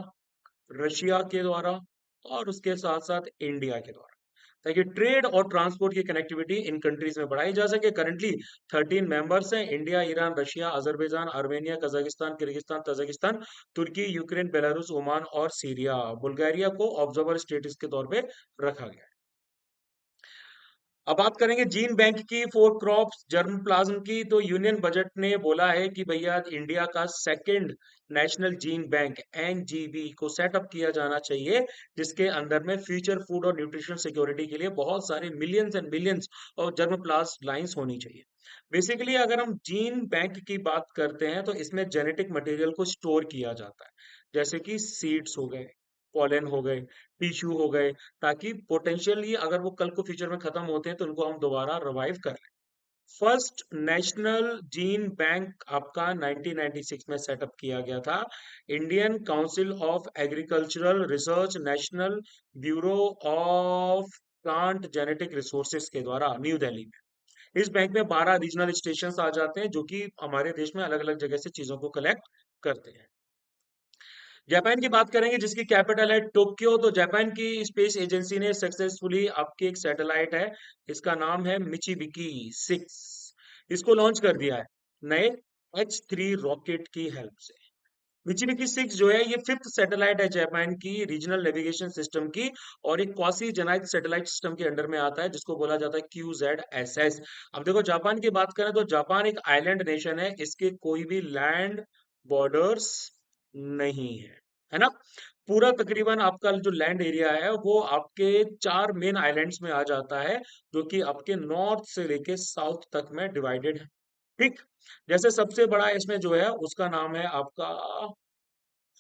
रशिया के द्वारा और उसके साथ साथ इंडिया के द्वारा, ताकि ट्रेड और ट्रांसपोर्ट की कनेक्टिविटी इन कंट्रीज में बढ़ाई जा सके। करंटली 13 मेंबर्स हैं, India, Iran, Russia, Azerbaijan, Armenia, Kazakhstan, Kyrgyzstan, Tajikistan, Turkey, Ukraine, Belarus, Oman और सीरिया। बुल्गारिया को ऑब्जर्वर स्टेटस के तौर पे रखा गया है। अब बात करेंगे जीन बैंक की, फूड क्रॉप्स, जर्म प्लाज्म की। तो यूनियन बजट ने बोला है कि भैया इंडिया का second national gene bank NGB को सेटअप किया जाना चाहिए, जिसके अंदर में फ्यूचर फूड और न्यूट्रिशन सिक्योरिटी के लिए बहुत सारे मिलियंस एंड बिलियंस और जर्म प्लाज्म लाइंस होनी चाहिए। बेसिकली अगर हम जीन बैंक की बात करते हैं तो इसमें जेनेटिक मटेरियल को स्टोर किया जाता है, जैसे कि सीड्स हो गए, पॉलन हो गए, टिश्यू हो गए, ताकि पोटेंशियली अगर वो कल को फ्यूचर में खत्म होते हैं तो उनको हम दोबारा रिवाइव कर लें। फर्स्ट नेशनल जीन बैंक आपका 1996 में सेटअप किया गया था, Indian council of agricultural research national bureau of plant genetic resources के द्वारा, न्यू दिल्ली में। इस बैंक में 12 रीजनल स्टेशन आ जाते हैं जो कि हमारे देश में अलग अलग जगह से चीजों को कलेक्ट करते हैं। जापान की बात करेंगे जिसकी कैपिटल है टोक्यो। तो जापान की स्पेस एजेंसी ने सक्सेसफुली आपकी एक सैटेलाइट है, इसका नाम है मिचिबिकी 6, इसको लॉन्च कर दिया है नए H3 रॉकेट की हेल्प से। मिचिबिकी 6 जो है ये फिफ्थ सैटेलाइट है जापान की रीजनल नेविगेशन सिस्टम की, और एक क्वासी जेनाइट सैटेलाइट सिस्टम के अंडर में आता है जिसको बोला जाता है QZSS। अब देखो जापान की बात करें तो जापान एक आइलैंड नेशन है, इसके कोई भी लैंड बॉर्डर्स नहीं है ना। पूरा तकरीबन आपका जो लैंड एरिया है वो आपके चार मेन आइलैंड्स में आ जाता है, जो कि आपके नॉर्थ से लेके साउथ तक में डिवाइडेड है। ठीक, जैसे सबसे बड़ा इसमें जो है उसका नाम है आपका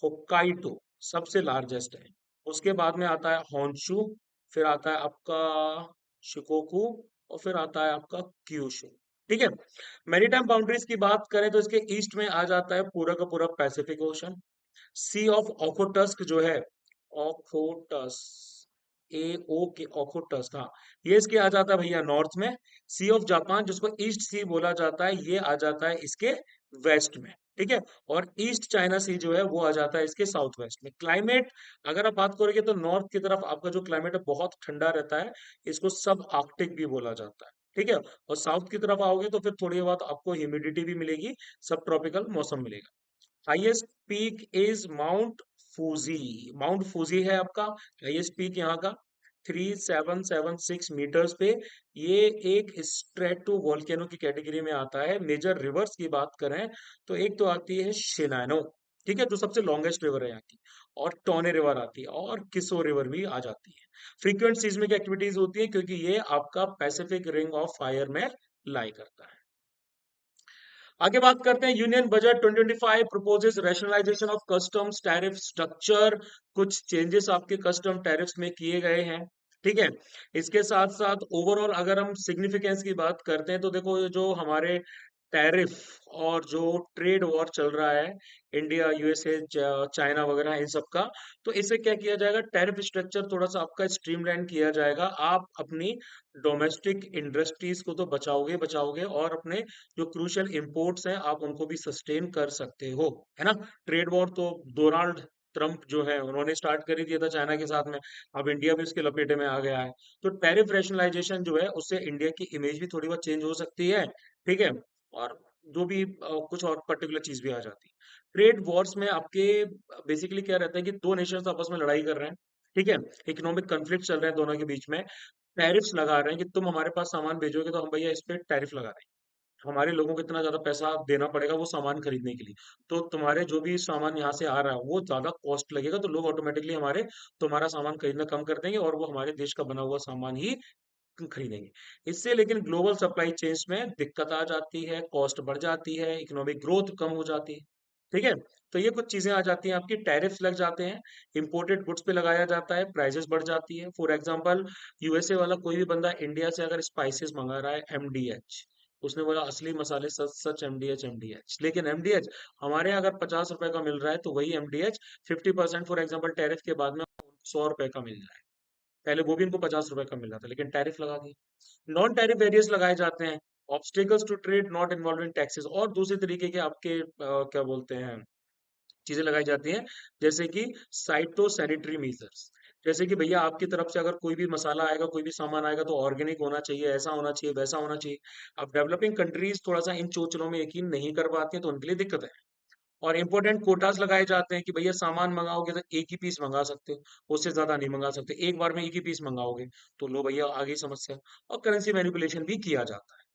होक्काइडो, सबसे लार्जेस्ट है। उसके बाद में आता है होंशु, फिर आता है आपका शिकोकू, और फिर आता है आपका क्यूशू। ठीक है, मैरीटाइम बाउंड्रीज की बात करें तो इसके ईस्ट में आ जाता है पूरा का पूरा Pacific Ocean. Sea of Okhotsk जो है, ओखोटस, ए ओ के ओखोटस्क, हाँ, ये इसके आ जाता है भैया नॉर्थ में। सी ऑफ जापान जिसको ईस्ट सी बोला जाता है, ये आ जाता है इसके वेस्ट में। ठीक है, और ईस्ट चाइना सी जो है वो आ जाता है इसके साउथ वेस्ट में। क्लाइमेट अगर आप बात करोगे तो नॉर्थ की तरफ आपका जो क्लाइमेट है बहुत ठंडा रहता है, इसको सब आर्कटिक भी बोला जाता है। ठीक है, और साउथ की तरफ आओगे तो फिर थोड़ी बहुत आपको ह्यूमिडिटी भी मिलेगी, सब ट्रॉपिकल मौसम मिलेगा। Highest peak is mount Fuji, mount Fuji है आपका हाईएस्ट पीक यहाँ का, 3776 मीटर्स पे। ये एक स्ट्रेटो वोल्केनो की कैटेगरी में आता है। मेजर रिवर्स की बात करें तो एक तो आती है शिनानो, ठीक है, जो सबसे लॉन्गेस्ट रिवर है यहाँ की, और टोने रिवर आती है, और किसो रिवर भी आ जाती है। फ्रीक्वेंट सीस्मिक एक्टिविटीज होती है क्योंकि ये आपका पैसिफिक रिंग ऑफ फायर में लाई करता है। आगे बात करते हैं union budget 2025 proposes rationalisation of customs tariff structure. कुछ चेंजेस आपके कस्टम टैरिफ्स में किए गए हैं। ठीक है, इसके साथ साथ ओवरऑल अगर हम सिग्निफिकेंस की बात करते हैं तो देखो ये जो हमारे टैरिफ और जो ट्रेड वॉर चल रहा है इंडिया यूएसए चाइना वगैरह इन सब का, तो इससे क्या किया जाएगा, टैरिफ स्ट्रक्चर थोड़ा सा आपका स्ट्रीमलाइन किया जाएगा। आप अपनी डोमेस्टिक इंडस्ट्रीज को तो बचाओगे बचाओगे, और अपने जो क्रूशियल इंपोर्ट्स हैं आप उनको भी सस्टेन कर सकते हो, है ना। ट्रेड वॉर तो डोनाल्ड ट्रंप जो है उन्होंने स्टार्ट कर ही दिया था चाइना के साथ में, अब इंडिया भी उसके लपेटे में आ गया है। तो टैरिफ रैशनलाइजेशन जो है उससे इंडिया की इमेज भी थोड़ी बहुत चेंज हो सकती है। ठीक है, और जो भी कुछ और पर्टिकुलर चीज भी आ जाती है। ट्रेड वॉर्स में आपके बेसिकली क्या रहता है कि दो नेशंस आपस में लड़ाई कर रहे हैं, ठीक है, इकोनॉमिक कन्फ्लिक्ट चल रहे हैं दोनों के बीच में, टैरिफ्स लगा रहे हैं कि तुम हमारे पास सामान भेजोगे तो हम भैया इस पे टैरिफ लगा रहे हैं, हमारे लोगों को इतना ज्यादा पैसा देना पड़ेगा वो सामान खरीदने के लिए, तो तुम्हारे जो भी सामान यहाँ से आ रहा है वो ज्यादा कॉस्ट लगेगा, तो लोग ऑटोमेटिकली हमारे तुम्हारा सामान खरीदना कम कर देंगे और वो हमारे देश का बना हुआ सामान ही खरीदेंगे। इससे लेकिन ग्लोबल सप्लाई चेन्स में दिक्कत आ जाती है, कॉस्ट बढ़ जाती है, इकोनॉमिक ग्रोथ कम हो जाती है। ठीक है, तो ये कुछ चीजें आ जाती हैं, आपकी टैरिफ्स लग जाते हैं, इंपोर्टेड गुड्स पे लगाया जाता है, प्राइसेस बढ़ जाती है। फॉर एग्जांपल यूएसए वाला कोई भी बंदा इंडिया से अगर स्पाइसेस मंगा रहा है एमडीएच, उसने बोला असली मसाले सच सच एमडीएच एमडीएच, लेकिन एमडीएच हमारे यहाँ अगर 50 रुपए का मिल रहा है तो वही एमडीएच 50% फॉर एग्जाम्पल टैरिफ के बाद में 100 रुपए का मिल रहा है। पहले वो भी इनको 50 रुपए का मिल रहा था लेकिन टैरिफ लगा दी। नॉन टैरिफ बैरियर्स लगाए जाते हैं, obstacles to trade not involving taxes, और दूसरे तरीके के आपके क्या बोलते हैं चीजें लगाई जाती हैं, जैसे कि साइटो सैनिटरी मेजर्स, जैसे कि भैया आपकी तरफ से अगर कोई भी मसाला आएगा कोई भी सामान आएगा तो ऑर्गेनिक होना चाहिए, ऐसा होना चाहिए वैसा होना चाहिए। अब डेवलपिंग कंट्रीज थोड़ा सा इन चोचलों में यकीन नहीं कर पाती हैं तो उनके लिए दिक्कत है। और इम्पोर्टेंट कोटास लगाए जाते हैं कि भैया सामान मंगाओगे तो एक ही पीस मंगा सकते हो, उससे ज्यादा नहीं मंगा सकते, एक बार में एक ही पीस मंगाओगे तो लो भैया आ गई समस्या। और करेंसी मैनिपुलेशन भी किया जाता है।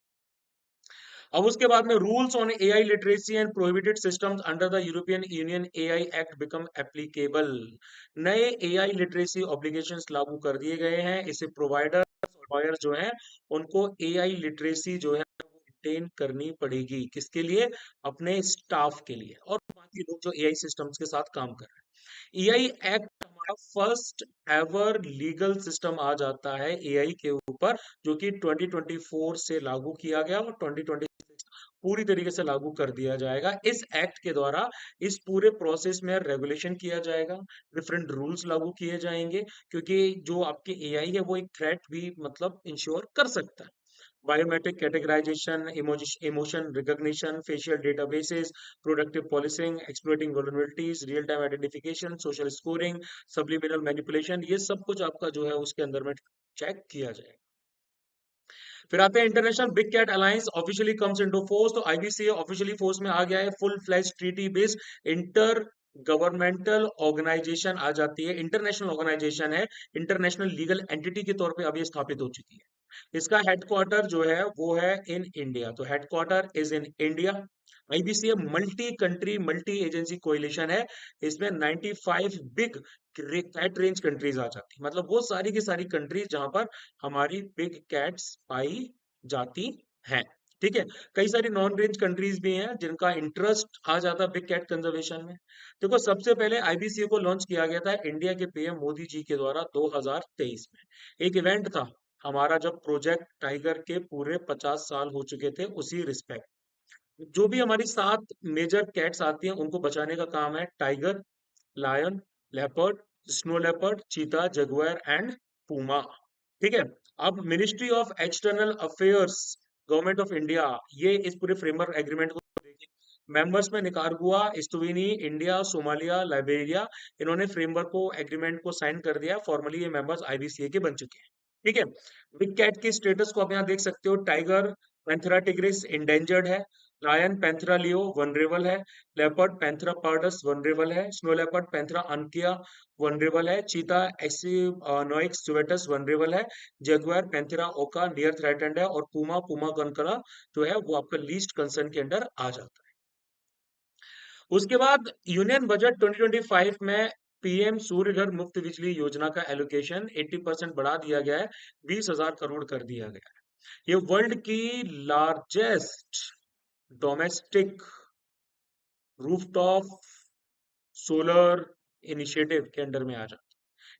अब उसके बाद में rules on AI literacy and prohibited systems under the European union AI act become applicable. नए एआई लिटरेसी ऑब्लिगेशंस लागू कर दिए गए हैं। इससे प्रोवाइडर्स और लॉयर्स जो हैं उनको एआई लिटरेसी जो है मेंटेन करनी पड़ेगी। किसके लिए? अपने स्टाफ के लिए और बाकी लोग जो एआई सिस्टम्स के साथ काम कर रहे हैं। एआई एक्ट हमारा फर्स्ट एवर लीगल सिस्टम आ जाता है एआई के ऊपर, जो कि 2024 से लागू किया गया और 2026 पूरी तरीके से लागू कर दिया जाएगा। इस एक्ट के द्वारा इस पूरे प्रोसेस में रेगुलेशन किया जाएगा, डिफरेंट रूल्स लागू किए जाएंगे, क्योंकि जो आपके एआई है वो एक थ्रेट भी मतलब इंश्योर कर सकता है। Biometric categorisation, emotion recognition, facial databases, productive policing, exploiting vulnerabilities, real time identification, social scoring, subliminal manipulation, ये सब कुछ आपका जो है उसके अंदर में चेक किया जाएगा। फिर आते हैं international big cat alliance officially comes into force. तो आईबीसीए ऑफिशियली फोर्स में आ गया है। Full fledged treaty based intergovernmental organisation आ जाती है, इंटरनेशनल ऑर्गेनाइजेशन है, इंटरनेशनल लीगल एंटिटी के तौर पे अब ये स्थापित हो चुकी है। इसका हेडक्वार्टर जो है वो है इन इंडिया, तो headquarter is in India. IBCA multi country multi agency coalition है। इसमें 95 बिग कैट रेंज कंट्रीज आ जाती, मतलब वो सारी की सारी कंट्रीज जहां पर हमारी बिग कैट्स पाई जाती हैं। ठीक है। कई सारी नॉन रेंज कंट्रीज भी हैं जिनका इंटरेस्ट आ जाता है बिग कैट कंजर्वेशन में। देखो सबसे पहले आईबीसीए को लॉन्च किया गया था इंडिया के पीएम मोदी जी के द्वारा 2023 में। एक इवेंट था हमारा जब प्रोजेक्ट टाइगर के पूरे 50 साल हो चुके थे, उसी रिस्पेक्ट जो भी हमारी 7 मेजर कैट्स आती हैं उनको बचाने का काम है tiger, lion, leopard, snow leopard, cheetah, jaguar and puma. ठीक है। अब ministry of external affairs, government of India, ये इस पूरे फ्रेमवर्क एग्रीमेंट को देखिए। मेंबर्स में Nicaragua, Estonia, India, Somalia, Liberia, इन्होंने फ्रेमवर्क को एग्रीमेंट को साइन कर दिया। फॉर्मली ये मेंबर्स आईबीसीए के बन चुके हैं। ठीक है। बिग कैट की स्टेटस को आप यहाँ देख सकते हो। टाइगर पैंथेरा टिग्रिस इंडेंजर्ड है। लायन पैंथेरा लियो वनरेबल है। लेपर्ड पैंथेरा पार्डस वनरेबल है। Snow leopard Panthera Ankiya vulnerable है। चीता एक्सिनोइक्स जुवेटस वनरेबल है। जगुआर पैंथेरा ओका नियर थ्रेटेंड है। और पूमा पूमा कनकरा जो है वो आपका लीस्ट कंसर्न के अंडर आ जाता है। उसके बाद यूनियन बजट 2025 में पीएम सूर्य घर मुफ्त बिजली योजना का एलोकेशन 80% बढ़ा दिया गया है, 20,000 करोड़ कर दिया गया है। ये वर्ल्ड की largest domestic rooftop solar initiative के अंडर में आ जाता है।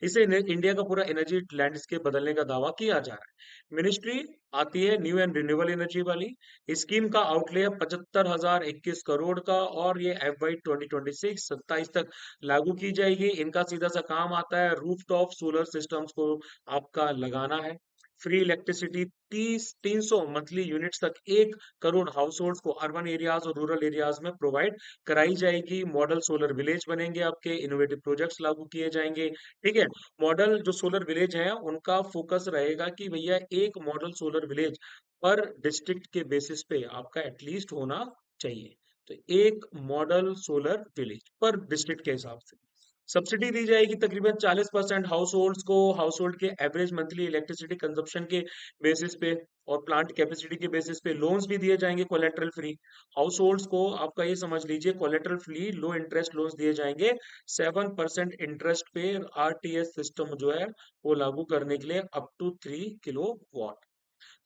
इसे इंडिया का पूरा एनर्जी लैंडस्केप बदलने का दावा किया जा रहा है। मिनिस्ट्री आती है न्यू एंड रिन्यूएबल एनर्जी वाली। स्कीम का आउटले है 75,021 करोड़ का और ये FY 2026-27 तक लागू की जाएगी। इनका सीधा सा काम आता है रूफटॉप सोलर सिस्टम्स को आपका लगाना है। फ्री इलेक्ट्रिसिटी 300 मंथली यूनिट्स तक 1 करोड़ हाउस होल्ड को अर्बन एरियाज और रूरल एरियाज में प्रोवाइड कराई जाएगी। मॉडल सोलर विलेज बनेंगे, आपके इनोवेटिव प्रोजेक्ट्स लागू किए जाएंगे। ठीक है। मॉडल जो सोलर विलेज हैं उनका फोकस रहेगा कि भैया एक मॉडल सोलर विलेज पर डिस्ट्रिक्ट के बेसिस पे आपका एटलीस्ट होना चाहिए। तो एक मॉडल सोलर विलेज पर डिस्ट्रिक्ट के हिसाब से सब्सिडी दी जाएगी तकरीबन 40% हाउस होल्ड्स को, हाउस होल्ड के एवरेज मंथली इलेक्ट्रिसिटी कंजप्शन के बेसिस पे और प्लांट कैपेसिटी के बेसिस पे लोन्स भी दिए जाएंगे कोलेटरल फ्री। हाउस होल्ड्स को आपका ये समझ लीजिए कोलेटरल फ्री लो इंटरेस्ट लोन्स दिए जाएंगे। 7% इंटरेस्ट पे आरटीएस सिस्टम जो है वो लागू करने के लिए अप टू 3 किलो वाट।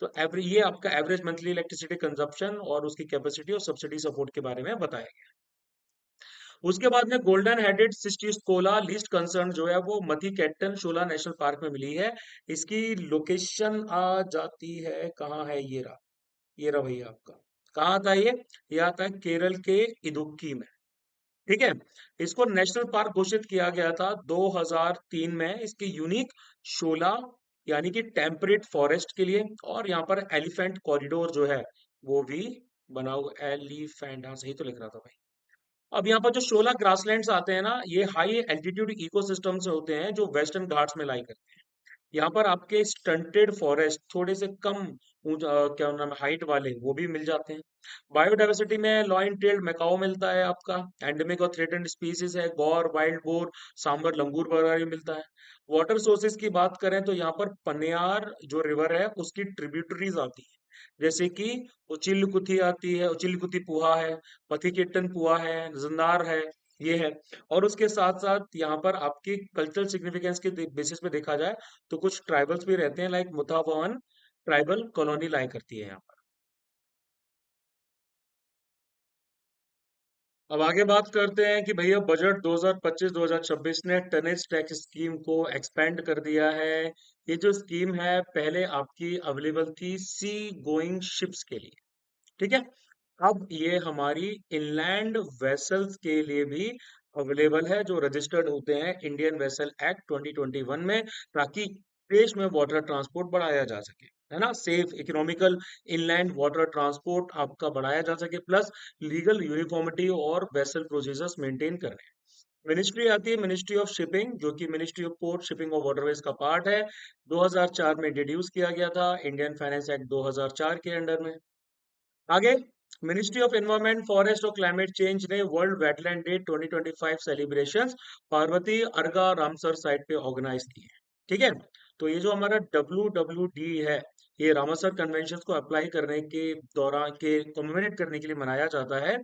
तो ये आपका एवरेज मंथली इलेक्ट्रिसिटी कंजप्शन और उसकी कैपेसिटी और सब्सिडी सपोर्ट के बारे में बताया गया। उसके बाद में गोल्डन हेडेड सिस्टिकोला लीस्ट कंसर्न जो है वो मधी कैटन शोला नेशनल पार्क में मिली है। इसकी लोकेशन आ जाती है, कहाँ है ये रहा भैया आपका। कहाँ आता है ये आता है केरल के इदुक्की में। ठीक है। इसको नेशनल पार्क घोषित किया गया था 2003 में इसके यूनिक शोला यानी कि टेम्परेट फॉरेस्ट के लिए। और यहाँ पर एलिफेंट कॉरिडोर जो है वो भी बना हुआ। एलिफेंट, हाँ सही तो लिख रहा था भाई। अब यहाँ पर जो शोला ग्रासलैंड्स आते हैं ना, ये हाई एल्टीट्यूड इकोसिस्टम से होते हैं जो वेस्टर्न घाट्स में लाई करते हैं। यहाँ पर आपके स्टंटेड फॉरेस्ट थोड़े से कम क्या नाम है हाइट वाले वो भी मिल जाते हैं। बायोडायवर्सिटी में लॉइन टेल्ड मैकाओ मिलता है आपका, एंडेमिक और थ्रेटेंड स्पीसीज है, गौर, वाइल्ड बोर, सांबर, लंगूर वगैरह भी मिलता है। वाटर सोर्सेज की बात करें तो यहाँ पर पनियार जो रिवर है उसकी ट्रिब्यूटरीज आती है, जैसे कि उचिलकुथी आती है, उचिलकुथी पुहा है, पथिकेट्टन पुहा है, जंदार है, ये है। और उसके साथ साथ यहाँ पर आपकी कल्चरल सिग्निफिकेंस के बेसिस पे देखा जाए तो कुछ ट्राइबल्स भी रहते हैं, लाइक मुथावन ट्राइबल कॉलोनी लाई करती है यहाँ पर। अब आगे बात करते हैं कि भैया बजट 2025-2026 ने टनेज टैक्स स्कीम को एक्सपेंड कर दिया है। ये जो स्कीम है पहले आपकी अवेलेबल थी सी गोइंग शिप्स के लिए, ठीक है। अब ये हमारी इनलैंड वेसल्स के लिए भी अवेलेबल है जो रजिस्टर्ड होते हैं इंडियन वेसल एक्ट 2021 में, ताकि देश में वाटर ट्रांसपोर्ट बढ़ाया जा सके, है ना, safe economical inland water transport आपका बढ़ाया जा सके, प्लस लीगल यूनिफॉर्मिटी और वेसल प्रोसीजर्स मेंटेन करने। मिनिस्ट्री आती है मिनिस्ट्री ऑफ शिपिंग, जो कि मिनिस्ट्री ऑफ पोर्ट शिपिंग और वाटरवेज का पार्ट है। 2004 में इंट्रोड्यूस किया गया था इंडियन फाइनेंस एक्ट 2004 के अंडर में। आगे मिनिस्ट्री ऑफ एनवायरनमेंट फॉरेस्ट और क्लाइमेट चेंज ने world wetland day 2025 celebrations Parvati Arga Ramsar site पे ऑर्गेनाइज किए हैं, ठीक है। तो ये जो हमारा WWD है, ये रामसर कन्वेंशन को अप्लाई करने के दौरान के कमेमोरेट करने के लिए मनाया जाता है।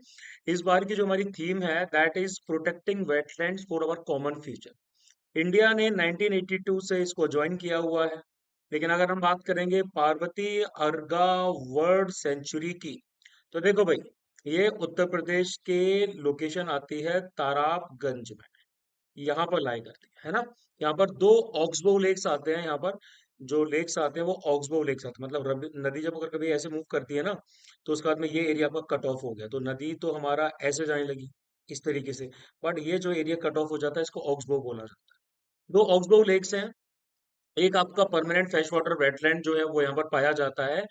इस बार की जो हमारी थीम है that is protecting wetlands for our common future. India ने 1982 से इसको ज्वाइन किया हुआ है। लेकिन अगर हम बात करेंगे पार्वती अर्गा वर्ल्ड सेंचुरी की, तो देखो भाई, ये उत्तर प्रदेश के लोकेशन आती है ताराबगंज में, यहाँ पर लाई करती है ना। यहाँ पर दो ऑक्सबो लेक्स आते हैं, यहाँ पर जो लेक्स आते हैं वो ऑक्सबो लेक्स आते हैं, मतलब नदी जब अगर कभी ऐसे मूव करती है ना, तो उसके बाद में ये एरिया पर कट ऑफ हो गया, तो नदी तो हमारा ऐसे जाने लगी इस तरीके से, बट ये जो एरिया कट ऑफ हो जाता है इसको ऑक्सबो बोला जाता है। दो ऑक्सबो लेक्स हैं। एक आपका परमानेंट फ्रेश वाटर वेटलैंड जो है वो यहाँ पर पाया जाता है।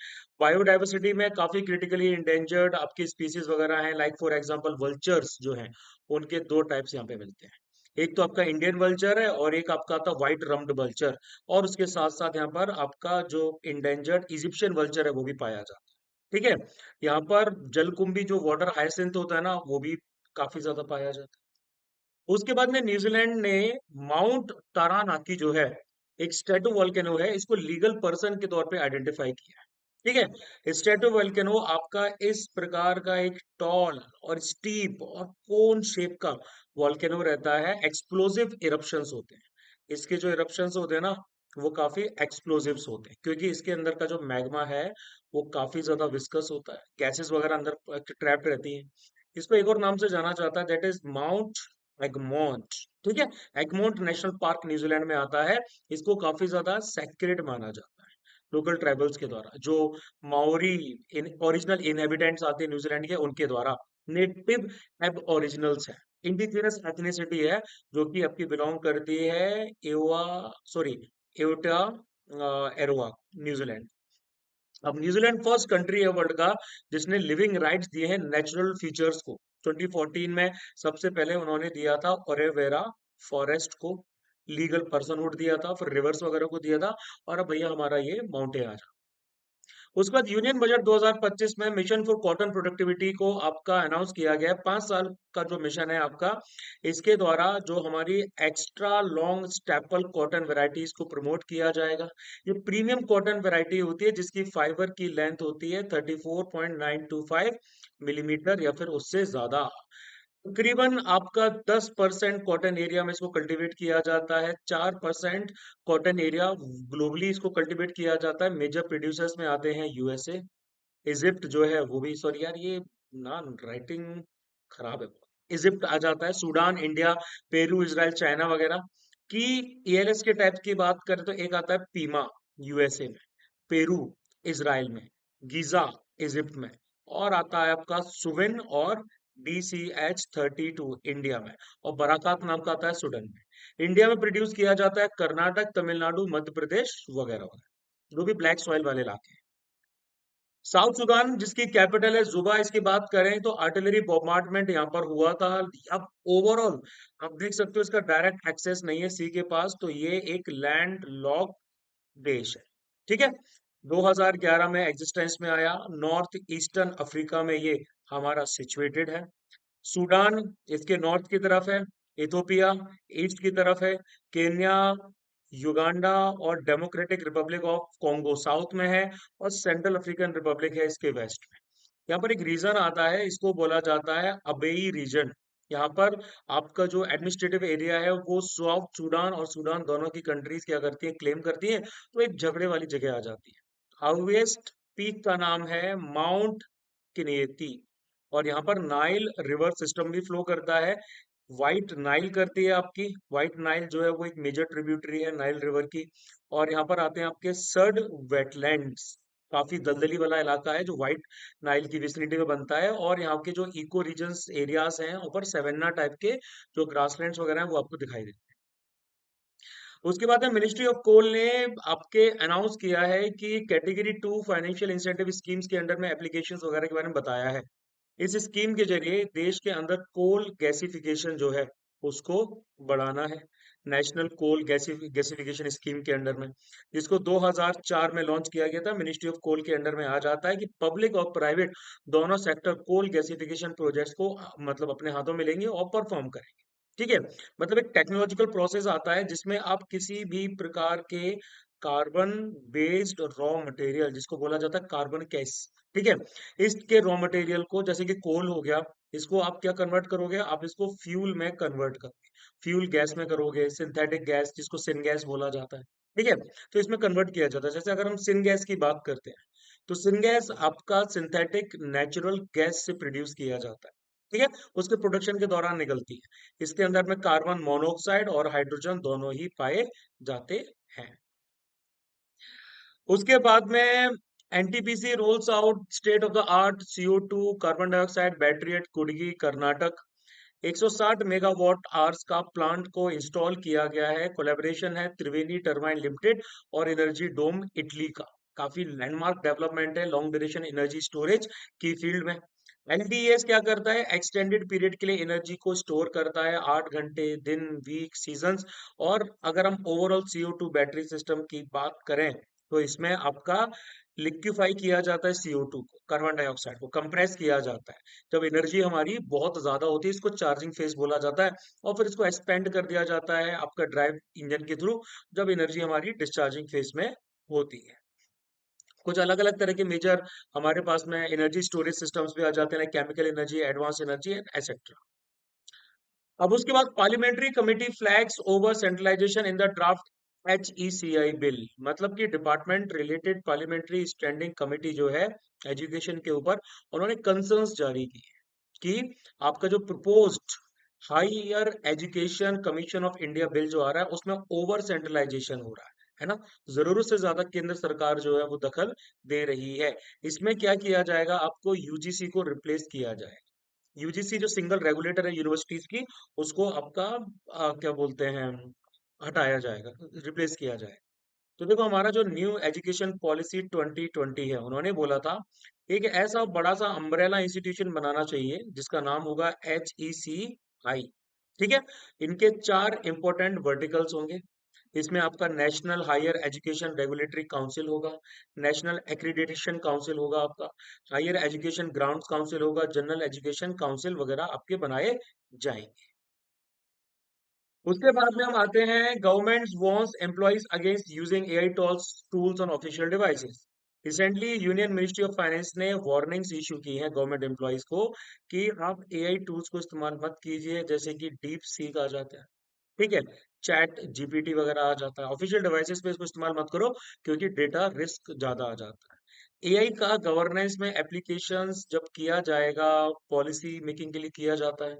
बायोडायवर्सिटी में काफी क्रिटिकली इंडेंजर्ड आपकी स्पीसीज वगैरह हैं, लाइक फॉर एग्जांपल वल्चर्स जो हैं, उनके दो टाइप्स यहाँ पे मिलते हैं। एक तो आपका इंडियन वल्चर है और एक आपका आता व्हाइट रम्ड वल्चर, और उसके साथ साथ यहाँ पर आपका जो इंडेंजर्ड इजिप्शियन वल्चर है वो भी पाया जाता है, ठीक है। यहाँ पर जलकुंभी जो वाटर हाइसिंथ होता है ना, वो भी काफी ज्यादा पाया जाता है। उसके बाद में न्यूजीलैंड ने माउंट तारानाकी जो है, एक स्टेटो वोल्केनो है, इसको लीगल पर्सन के तौर पे आइडेंटिफाई किया है, ठीक है। स्टेटो वोल्केनो आपका इस प्रकार का एक टॉल और स्टीप और कोन शेप का वोल्केनो रहता है। एक्सप्लोसिव इरप्शंस होते हैं, इसके जो इरप्शंस होते हैं ना, वो काफी एक्सप्लोसिव्स होते हैं, क्योंकि इसके अंदर का जो मैग्मा है वो काफी ज्यादा विस्कस होता है, गैसेस वगैरह अंदर ट्रैप्ड रहती हैं। इसको एक और नाम से जाना जाता है, दैट इज माउंट एगमोंट, ठीक है। एगमोंट नेशनल पार्क न्यूजीलैंड में आता है। इसको काफी ज्यादा सेक्रेड माना जाता है लोकल ट्राइबल्स के द्वारा, जो माओरी ओरिजिनल इनहेबिटेंट्स आते हैं न्यूजीलैंड के, उनके द्वारा। नेटिव एब ओरिजिनल्स है, इंडिजिनस एथनिसिटी है, जो कि आपकी बिलोंग करती है एवा, सॉरी, एओटा एरोवा, न्यूजीलैंड। अब न्यूजीलैंड फर्स्ट कंट्री है वर्ल्ड का जिसने लिविंग राइट्स दिए हैं नेचुरल फीचर्स को। 2014 में सबसे पहले उन्होंने दिया था ओरेवेरा फॉरेस्ट को लीगल पर्सनहुड दिया था, फिर रिवर्स वगैरह को दिया था, और अब भैया हमारा ये माउंटेन आ। उसके बाद यूनियन बजट 2025 में मिशन फॉर कॉटन प्रोडक्टिविटी को आपका अनाउंस किया गया है। 5 साल का जो मिशन है आपका, इसके द्वारा जो हमारी extra long staple cotton varieties को प्रमोट किया जाएगा। ये प्रीमियम कॉटन वेराइटी होती है जिसकी फाइबर की लेंथ होती है 34.925 मिलीमीटर या फिर उससे ज्यादा। तकरीबन आपका 10% कॉटन एरिया में इसको कल्टीवेट किया जाता है, 4% कॉटन एरिया ग्लोबली इसको कल्टीवेट किया जाता है। मेजर प्रोड्यूसर्स में आते हैं यूएसए, इजिप्ट जो है वो भी, सॉरी यार ये ना राइटिंग खराब है, इजिप्ट आ जाता है, Sudan, India, Peru, Israel, China वगैरह की। ईएलएस के टाइप की बात करें तो एक आता है पीमा यूएसए में, पेरू इसराइल में, गीजा इजिप्ट में, और आता है आपका सुविन और DCH32 इंडिया में, और बराकात नाम का आता है सूडान में। इंडिया में प्रोड्यूस किया जाता है कर्नाटक, तमिलनाडु, मध्य प्रदेश वगैरह वगैरह, जो भी ब्लैक सॉइल वाले इलाके हैं। साउथ सुडान जिसकी कैपिटल है जुबा, इसकी बात करें तो आर्टिलरी बॉम्बार्डमेंट यहाँ पर हुआ था। अब ओवरऑल आप देख सकते हो इसका डायरेक्ट एक्सेस नहीं है सी के पास, तो ये एक लैंड लॉक देश है। ठीक है, 2011 में एग्जिस्टेंस में आया। नॉर्थ ईस्टर्न अफ्रीका में ये हमारा सिचुएटेड है। सूडान इसके नॉर्थ की तरफ है, इथोपिया ईस्ट की तरफ है, केन्या, युगांडा और democratic Republic of Congo south में है, और सेंट्रल अफ्रीकन रिपब्लिक है इसके वेस्ट में। यहाँ पर एक रीजन आता है, इसको बोला जाता है अबेई रीजन। यहाँ पर आपका जो एडमिनिस्ट्रेटिव एरिया है वो साउथ सूडान और सूडान दोनों की कंट्रीज क्या करती है, क्लेम करती है, तो एक झगड़े वाली जगह आ जाती है। हाईएस्ट पीक का नाम है माउंट किनेती, और यहाँ पर नाइल रिवर सिस्टम भी फ्लो करता है। व्हाइट नाइल करती है आपकी, व्हाइट नाइल जो है वो एक मेजर ट्रिब्यूटरी है नाइल रिवर की। और यहाँ पर आते हैं आपके सर्ड वेटलैंड्स, काफी दलदली वाला इलाका है जो व्हाइट नाइल की विसिनिटी में बनता है। और यहाँ के जो इको रीजन्स एरियाज हैं ऊपर सेवेन्ना टाइप के जो ग्रासलैंड्स वगैरह हैं वो आपको दिखाई देते हैं। उसके बाद में मिनिस्ट्री ऑफ कोल ने आपके अनाउंस किया है कि कैटेगरी 2 फाइनेंशियल इंसेंटिव स्कीम्स के अंडर में एप्लीकेशंस वगैरह के बारे में बताया है। इस स्कीम के जरिए देश के अंदर कोल गैसिफिकेशन जो है उसको बढ़ाना है। नेशनल कोल गैसिफिकेशन स्कीम के अंडर में, जिसको 2004 में लॉन्च किया गया था, मिनिस्ट्री ऑफ कोल के अंडर में आ जाता है कि पब्लिक और प्राइवेट दोनों सेक्टर कोल गैसिफिकेशन प्रोजेक्ट्स को मतलब अपने हाथों में लेंगे और परफॉर्म करेंगे। ठीक है, मतलब एक टेक्नोलॉजिकल प्रोसेस आता है जिसमें आप किसी भी प्रकार के कार्बन बेस्ड रॉ मटेरियल, जिसको बोला जाता है कार्बन कैस, ठीक है, इसके रॉ मटेरियल को, जैसे कि कोल हो गया, इसको आप क्या कन्वर्ट करोगे, आप इसको फ्यूल में कन्वर्ट करोगे, फ्यूल गैस में करोगे, सिंथेटिक गैस जिसको सिन गैस बोला जाता है। ठीक है, तो इसमें कन्वर्ट किया जाता है। जैसे अगर हम सिन गैस की बात करते हैं, तो सिन गैस आपका सिंथेटिक नेचुरल गैस से प्रोड्यूस किया जाता है। ठीक है, उसके प्रोडक्शन के दौरान निकलती है। इसके अंदर में कार्बन मोनोऑक्साइड और हाइड्रोजन दोनों ही पाए जाते हैं। उसके बाद में NTPC rolls out state of the art CO2 carbon dioxide battery at Kudgi Karnataka. 160 megawatt hours का प्लांट को इंस्टॉल किया गया है। कोलैबोरेशन है त्रिवेणी टर्बाइन लिमिटेड और एनर्जी डोम इटली का। काफी लैंडमार्क डेवलपमेंट है लॉन्ग ड्यूरेशन एनर्जी स्टोरेज की फील्ड में। एलडीएस क्या करता है, एक्सटेंडेड पीरियड के लिए एनर्जी को स्टोर करता है, 8 घंटे, दिन, वीक, सीजन्स। और अगर हम ओवरऑल CO2 बैटरी सिस्टम की बात करें, तो इसमें आपका लिक्विफाई किया जाता है CO2 को, कार्बन डाइऑक्साइड को कंप्रेस किया जाता है। जब एनर्जी हमारी बहुत ज्यादा होती है, इसको चार्जिंग फेज बोला जाता है, और फिर इसको एक्सपेंड कर दिया जाता है आपका ड्राइव इंजन के थ्रू, जब एनर्जी हमारी डिस्चार्जिंग फेज में होती है। कुछ अलग अलग तरह के मेजर हमारे पास में एनर्जी स्टोरेज सिस्टम्स भी आ जाते हैं, chemical energy, advance energy and etcetera. अब उसके बाद parliamentary committee flags over centralisation in the draft HECI bill, मतलब कि department related parliamentary standing committee जो है एजुकेशन के ऊपर, उन्होंने कंसर्न्स जारी की कि आपका जो proposed higher education commission of India bill जो आ रहा है उसमें ओवर सेंट्रलाइजेशन हो रहा है ना। जरूरत से ज्यादा केंद्र सरकार जो है वो दखल दे रही है। इसमें क्या किया जाएगा, आपको यूजीसी को रिप्लेस किया जाए। यूजीसी जो सिंगल रेगुलेटर है यूनिवर्सिटीज की, उसको आपका क्या बोलते हैं, हटाया जाएगा, रिप्लेस किया जाए। तो देखो हमारा जो न्यू एजुकेशन पॉलिसी 2020 है, उन्होंने बोला था एक ऐसा बड़ा सा अम्ब्रेला इंस्टीट्यूशन बनाना चाहिए जिसका नाम होगा HECI। ठीक है, इनके 4 इंपॉर्टेंट वर्टिकल्स होंगे। इसमें आपका national higher education regulatory council होगा, नेशनल एक्रीडिटेशन काउंसिल होगा, आपका हायर एजुकेशन ग्रांट्स काउंसिल होगा, जनरल एजुकेशन काउंसिल वगैरह आपके बनाए जाएंगे। उसके बाद में हम आते हैं government warns employees against using AI tools on official devices. Recently union ministry of finance ने वार्निंग्स इशू की हैं गवर्नमेंट एम्प्लॉइज को कि आप AI टूल्स को इस्तेमाल मत कीजिए, जैसे कि डीप सीक आ जाता है, ठीक है, चैट जीपीटी वगैरह आ जाता है, ऑफिशियल डिवाइसेस पे इसको इस्तेमाल मत करो, क्योंकि डेटा रिस्क ज्यादा आ जाता है। एआई का गवर्नेंस में एप्लीकेशंस जब किया जाएगा, पॉलिसी मेकिंग के लिए किया जाता है,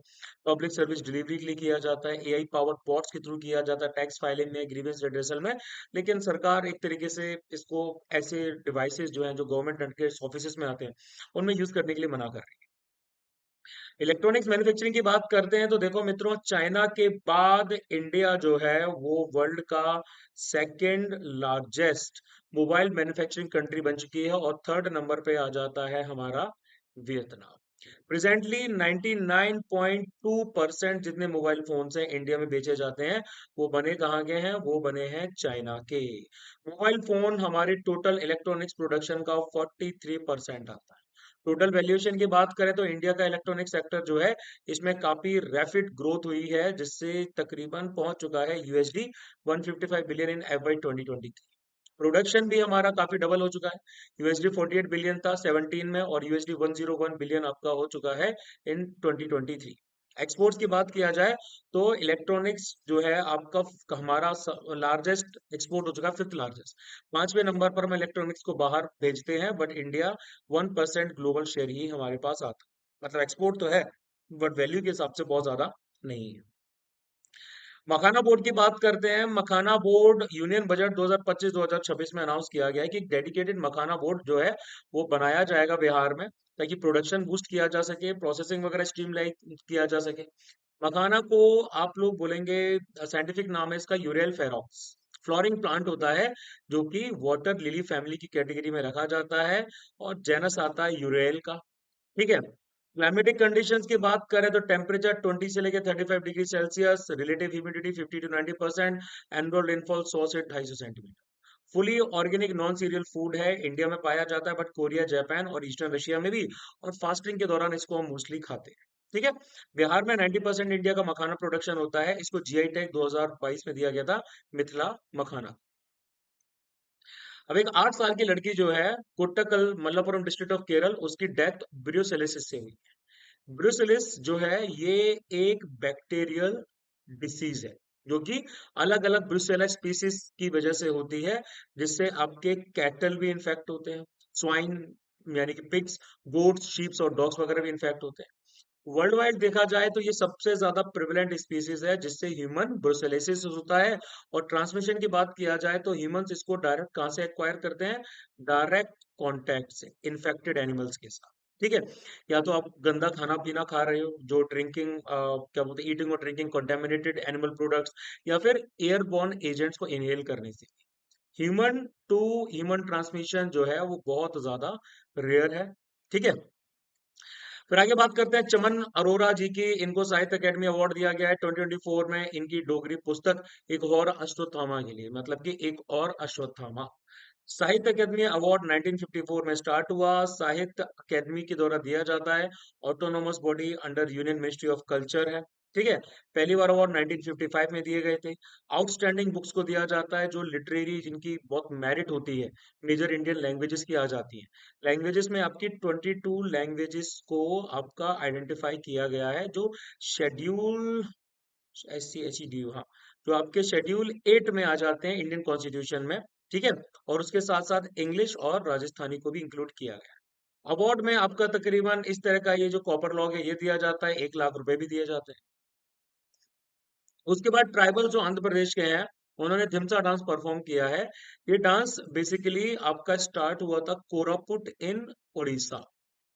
पब्लिक सर्विस डिलीवरी के लिए किया जाता है, एआई पावर्ड बॉट्स के थ्रू किया जाता है, टैक्स फाइलिंग में, ग्रीवेंस रिड्रेसल में। लेकिन सरकार एक तरीके से इसको, ऐसे डिवाइसेस जो हैं जो गवर्नमेंट के ऑफिस में आते हैं, उनमें यूज करने के लिए मना कर रही है। इलेक्ट्रॉनिक्स मैन्युफैक्चरिंग की बात करते हैं तो देखो मित्रों, चाइना के बाद इंडिया जो है वो वर्ल्ड का second largest mobile manufacturing country बन चुकी है, और थर्ड नंबर पे आ जाता है हमारा वियतनाम। प्रेजेंटली 99.2% जितने मोबाइल फोन्स हैं इंडिया में बेचे जाते हैं, वो बने कहाँ के हैं? वो बने हैं चाइना के। मोबाइल फोन हमारे टोटल इलेक्ट्रॉनिक्स प्रोडक्शन का 43% आता है। टोटल वैल्यूएशन की बात करें तो इंडिया का इलेक्ट्रॉनिक सेक्टर जो है, इसमें काफी रैपिड ग्रोथ हुई है, जिससे तकरीबन पहुंच चुका है USD 155 billion in FY 2023। Production भी हमारा काफी डबल हो चुका है। यूएसडी 48 बिलियन था 17 में, और यूएसडी 101 बिलियन आपका हो चुका है इन 2023। एक्सपोर्ट्स की बात किया जाए तो इलेक्ट्रॉनिक्स जो है आपका हमारा लार्जेस्ट एक्सपोर्ट हो चुका है, फिफ्थ लार्जेस्ट। 5वें नंबर पर हम इलेक्ट्रॉनिक्स को बाहर भेजते हैं, बट इंडिया 1% ग्लोबल शेयर ही हमारे पास आता है। मतलब एक्सपोर्ट तो है, बट वैल्यू के हिसाब से बहुत ज्यादा नहीं है। मखाना बोर्ड की बात करते हैं। मखाना बोर्ड यूनियन बजट 2025-2026 में अनाउंस किया गया है कि डेडिकेटेड मखाना बोर्ड जो है वो बनाया जाएगा बिहार में, ताकि प्रोडक्शन बूस्ट किया जा सके, प्रोसेसिंग वगैरह स्ट्रीमलाइन किया जा सके। मखाना को आप लोग बोलेंगे, साइंटिफिक नाम है इसका यूरेल फेरोक्स। फ्लोरिंग प्लांट होता है, जो कि वाटर लिली फैमिली की कैटेगरी में रखा जाता है, और जेनस आता है यूरेल का। ठीक है। क्लाइमेटिक कंडीशंस की बात करें तो टेम्परेचर 20 से लेकर 35 degree Celsius, relative humidity 50 to 90%, annual rainfall 100 से 250 centimetre. Fully organic non serial food है, इंडिया में पाया जाता है, बट कोरिया, जापान और ईस्टर्न रशिया में भी, और फास्टिंग के दौरान इसको हम मोस्टली खाते हैं। ठीक है। बिहार में 90% इंडिया का मखाना प्रोडक्शन होता है। इसको जीआई टैग 2022 में दिया गया था, मिथिला मखाना। अब एक 8 साल की लड़की जो है, कोट्टकल मल्लापुरम डिस्ट्रिक्ट ऑफ केरल, उसकी डेथ ब्रियोसेलिसिस से हुई। ब्रुसेलिस जो है ये एक बैक्टीरियल डिसीज है, जो कि अलग अलग ब्रुसेला स्पीसीज की वजह से होती है, जिससे आपके कैटल भी इन्फेक्ट होते हैं, स्वाइन यानी कि पिग्स, गोट्स, शीप्स और डॉग्स वगैरह भी इन्फेक्ट होते हैं। वर्ल्ड वाइड देखा जाए तो ये सबसे ज्यादा प्रिवेलेंट स्पीसीज है, जिससे ह्यूमन ब्रुसेलोसिस होता है। और ट्रांसमिशन की बात किया जाए तो ह्यूमंस इसको डायरेक्ट कहाँ से एक्वायर करते हैं? डायरेक्ट कांटेक्ट से इन्फेक्टेड एनिमल्स के साथ। ठीक है। या तो आप गंदा खाना पीना खा रहे हो, जो ड्रिंकिंग क्या बोलते हैं, ईटिंग और ड्रिंकिंग कंटेमिनेटेड एनिमल प्रोडक्ट्स, या फिर एयरबॉर्न एजेंट्स को इनहेल करने से। ह्यूमन टू ह्यूमन ट्रांसमिशन जो है वो बहुत ज्यादा रेयर है। ठीक है। फिर आगे बात करते हैं चमन अरोरा जी की। इनको साहित्य अकेडमी अवार्ड दिया गया है 2024 में, इनकी डोगरी पुस्तक एक और अश्वत्थामा के लिए, मतलब कि एक और अश्वत्थामा। साहित्य अकेदमी अवार्ड 1954 में स्टार्ट हुआ, साहित्य अकेदमी के द्वारा दिया जाता है, autonomous body under union ministry of culture है। ठीक है। पहली बार अवार्ड 1955 में दिए गए थे। आउटस्टैंडिंग बुक्स को दिया जाता है, जो लिटरेरी जिनकी बहुत मेरिट होती है, मेजर इंडियन लैंग्वेजेस की आ जाती है। लैंग्वेजेस में आपकी 22 लैंग्वेजेस को आपका आइडेंटिफाई किया गया है, जो शेड्यूल SC, हाँ, जो आपके शेड्यूल 8 में आ जाते हैं इंडियन कॉन्स्टिट्यूशन में। ठीक है। और उसके साथ साथ इंग्लिश और राजस्थानी को भी इंक्लूड किया गया है। अवार्ड में आपका तकरीबन इस तरह का ये जो कॉपर लॉग है ये दिया जाता है, 1 लाख रुपए भी दिए जाते हैं। उसके बाद ट्राइबल जो आंध्र प्रदेश के हैं, उन्होंने धिमसा डांस परफॉर्म किया है। ये डांस बेसिकली आपका स्टार्ट हुआ था कोरापुट इन उड़ीसा।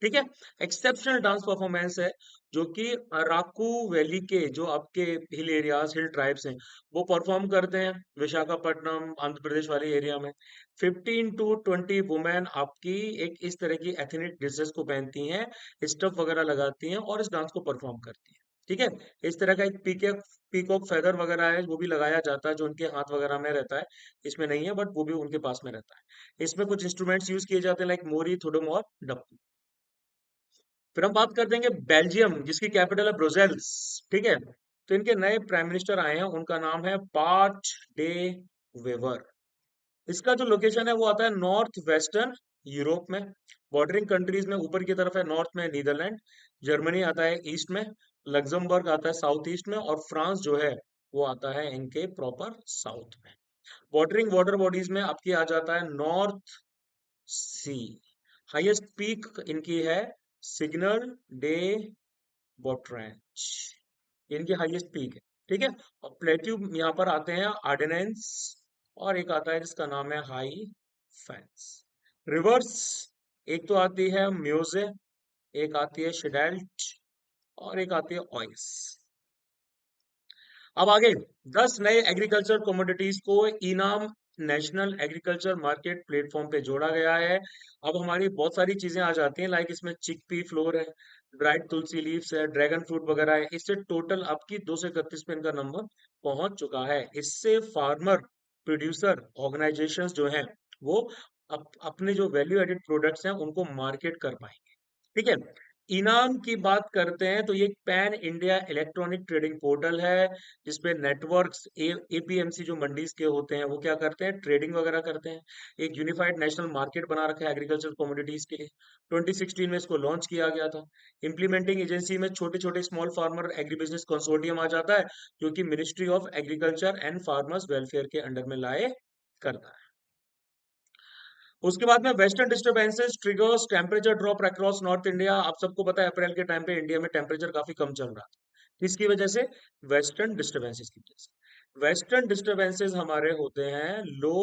ठीक है। एक्सेप्शनल डांस परफॉर्मेंस है, जो कि अराकू वैली के जो आपके हिल एरियाज, हिल ट्राइब्स हैं, वो परफॉर्म करते हैं विशाखापट्टनम आंध्र प्रदेश वाले एरिया में। 15 to 20 वुमेन आपकी एक इस तरह की एथनिक ड्रेसेस को पहनती हैं, स्टफ वगैरह लगाती हैं, और इस डांस को परफॉर्म करती हैं। ठीक है। इस तरह का एक पीकॉक फेदर वगैरह है, वो भी लगाया जाता है, जो उनके हाथ वगैरह में रहता है। इसमें नहीं है, बट वो भी उनके पास में रहता है। इसमें कुछ इंस्ट्रूमेंट्स यूज किए जाते हैं, लाइक मोरी, थुडुम और डप्पू। फिर हम बात कर देंगे बेल्जियम, जिसकी कैपिटल है ब्रुसेल्स। ठीक है। तो इनके नए प्राइम मिनिस्टर आए हैं, उनका नाम है बार्ट डे वेवर। इसका जो लोकेशन है वो आता है नॉर्थ वेस्टर्न यूरोप में। बॉर्डरिंग कंट्रीज में ऊपर की तरफ है, नॉर्थ में नीदरलैंड, जर्मनी आता है ईस्ट में, लग्जमबर्ग आता है साउथ ईस्ट में, और फ्रांस जो है वो आता है इनके प्रॉपर साउथ में। बॉर्डरिंग वाटर बॉडीज में आपकी आ जाता है नॉर्थ सी। हाईएस्ट पीक इनकी है सिग्नल डे बोट्रेंच, इनकी हाईएस्ट पीक है। ठीक है। और प्लेट्यू यहाँ पर आते हैं आर्डेनेंस, और एक आता है जिसका नाम है हाई फैंस। रिवर्स, एक तो आती है म्यूजे, एक आती है शिडेल्ट, और एक आती है ऑयस। अब आगे 10 नए एग्रीकल्चर कमोडिटीज को इनाम नेशनल एग्रीकल्चर मार्केट प्लेटफॉर्म पे जोड़ा गया है। अब हमारी बहुत सारी चीजें आ जाती हैं, लाइक इसमें चिकपी फ्लोर है, ड्राइड तुलसी लीव्स है, ड्रैगन फ्रूट वगैरह है। इससे टोटल आपकी 231 पे इनका नंबर पहुंच चुका है। इससे फार्मर प्रोड्यूसर ऑर्गेनाइजेशंस जो हैं वो अपने जो वैल्यू एडेड प्रोडक्ट्स हैं उनको मार्केट कर पाएंगे। ठीक है। इनाम की बात करते हैं तो ये pan India electronic trading portal है, जिसपे नेटवर्क्स एपीएमसी जो मंडीज के होते हैं वो क्या करते हैं, ट्रेडिंग वगैरह करते हैं। एक यूनिफाइड नेशनल मार्केट बना रखा है एग्रीकल्चर कमोडिटीज के लिए। 2016 में इसको लॉन्च किया गया था। इम्प्लीमेंटिंग एजेंसी में छोटे छोटे small farmer agri business consortium आ जाता है, जो कि ministry of agriculture and farmers welfare के अंडर में लाए करता है। उसके बाद में western disturbances triggers temperature drop across north India. आप सबको पता है अप्रैल के टाइम पे इंडिया में टेम्परेचर काफी कम चल रहा था। किसकी वजह से? वेस्टर्न डिस्टर्बेंसेस की वजह से। वेस्टर्न डिस्टर्बेंसेस हमारे होते हैं low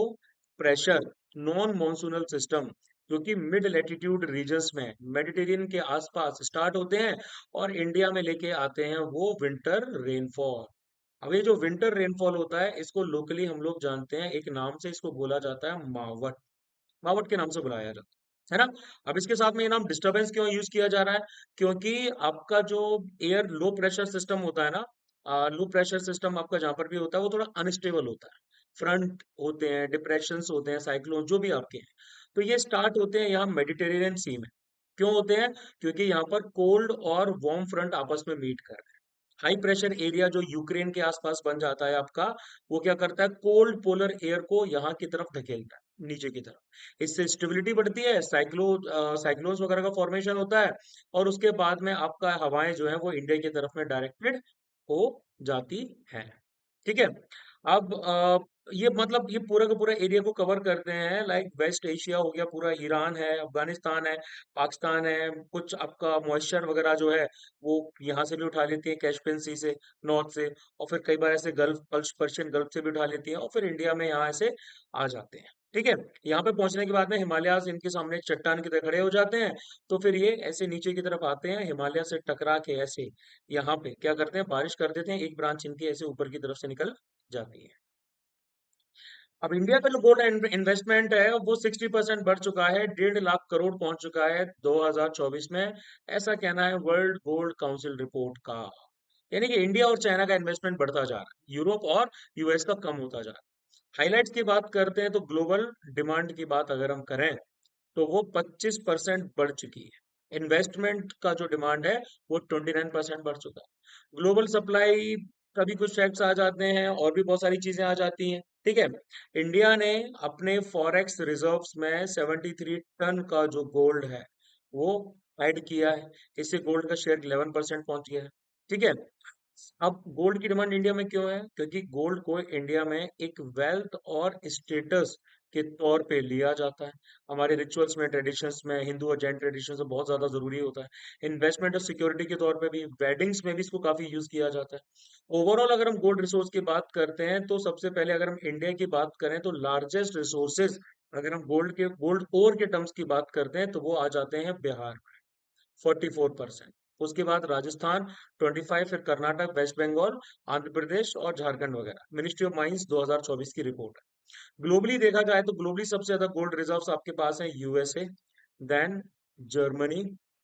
pressure non monsoonal system, जो कि मिड लेटीट्यूड रीजन्स में मेडिटेरियन के आसपास स्टार्ट होते हैं और इंडिया में लेके आते हैं वो विंटर रेनफॉल। अब ये जो विंटर रेनफॉल होता है इसको लोकली हम लोग जानते हैं, एक नाम से इसको बोला जाता है मावट। मावट के नाम से बुलाया जाता है ना। अब इसके साथ में ये नाम डिस्टरबेंस क्यों यूज किया जा रहा है? क्योंकि आपका जो एयर लो प्रेशर सिस्टम होता है ना, लो प्रेशर सिस्टम आपका जहां पर भी होता है वो थोड़ा अनस्टेबल होता है। फ्रंट होते हैं, डिप्रेशंस होते हैं, साइक्लोन जो भी आपके हैं, तो ये स्टार्ट होते हैं यहाँ मेडिटेरेनियन सी में। क्यों होते हैं? क्योंकि यहाँ पर कोल्ड और वार्म फ्रंट आपस में मीट कर रहे हैं। हाई प्रेशर एरिया जो यूक्रेन के आसपास बन जाता है आपका, वो क्या करता है, कोल्ड पोलर एयर को यहाँ की तरफ धकेलता है, नीचे की तरफ। इससे स्टेबिलिटी बढ़ती है, साइक्लोन्स वगैरह का फॉर्मेशन होता है, और उसके बाद में आपका हवाएं जो है वो इंडिया की तरफ में डायरेक्टेड हो जाती है। ठीक है। अब ये मतलब ये पूरा का पूरा एरिया को कवर करते हैं, लाइक वेस्ट एशिया हो गया पूरा, ईरान है, अफगानिस्तान है, पाकिस्तान है। कुछ आपका मॉइस्चर वगैरह जो है वो यहाँ से भी उठा लेती है, कैस्पियन सी से, नॉर्थ से, और फिर कई बार ऐसे गल्फ पर्शियन गल्फ से भी उठा लेती है, और फिर इंडिया में यहाँ ऐसे आ जाते हैं। ठीक है। यहाँ पे पहुंचने के बाद में हिमालयाज इनके सामने एक चट्टान की तरह खड़े हो जाते हैं। तो फिर ये ऐसे नीचे की तरफ आते हैं, हिमालय से टकरा के ऐसे यहाँ पे क्या करते हैं, बारिश कर देते हैं, एक ब्रांच इनकी ऐसे ऊपर की तरफ से निकल जाती है। अब इंडिया का जो गोल्ड इन्वेस्टमेंट है वो 60% बढ़ चुका है, 1.5 लाख करोड़ पहुंच चुका है 2024 में। ऐसा कहना है वर्ल्ड गोल्ड काउंसिल रिपोर्ट का। यानी कि इंडिया और चाइना का इन्वेस्टमेंट बढ़ता जा रहा है, यूरोप और यूएस का कम होता जा रहा है। हाइलाइट्स की बात करते हैं तो ग्लोबल डिमांड की बात अगर हम करें तो वो 25% बढ़ चुकी है। इन्वेस्टमेंट का जो डिमांड है वो 29% बढ़ चुका है। ग्लोबल सप्लाई का भी कुछ फैक्ट्स आ जाते हैं और भी बहुत सारी चीजें आ जाती हैं। ठीक है। इंडिया ने अपने फॉरेक्स रिजर्व्स में 73 टन का जो गोल्ड है वो ऐड किया है। इससे गोल्ड का शेयर 11% पहुंच गया है। ठीक है। अब गोल्ड की डिमांड इंडिया में क्यों है? क्योंकि गोल्ड को इंडिया में एक वेल्थ और स्टेटस के तौर पे लिया जाता है। हमारे रिचुअल्स में, ट्रेडिशंस में, हिंदू और जैन ट्रेडिशंस में बहुत ज्यादा जरूरी होता है। इन्वेस्टमेंट और सिक्योरिटी के तौर पे भी, वेडिंग्स में भी इसको काफी यूज किया जाता है। ओवरऑल अगर हम गोल्ड रिसोर्स की बात करते हैं तो सबसे पहले अगर हम इंडिया की बात करें तो लार्जेस्ट रिसोर्सेज, अगर हम गोल्ड ओर के टर्म्स की बात करते हैं तो वो आ जाते हैं बिहार, 44%। उसके बाद राजस्थान 25, फिर कर्नाटक, वेस्ट बंगाल, आंध्र प्रदेश और झारखंड वगैरह। मिनिस्ट्री ऑफ माइंस 2024 की रिपोर्ट है। ग्लोबली देखा जाए तो ग्लोबली सबसे ज्यादा गोल्ड रिजर्व्स आपके पास है USA, then Germany,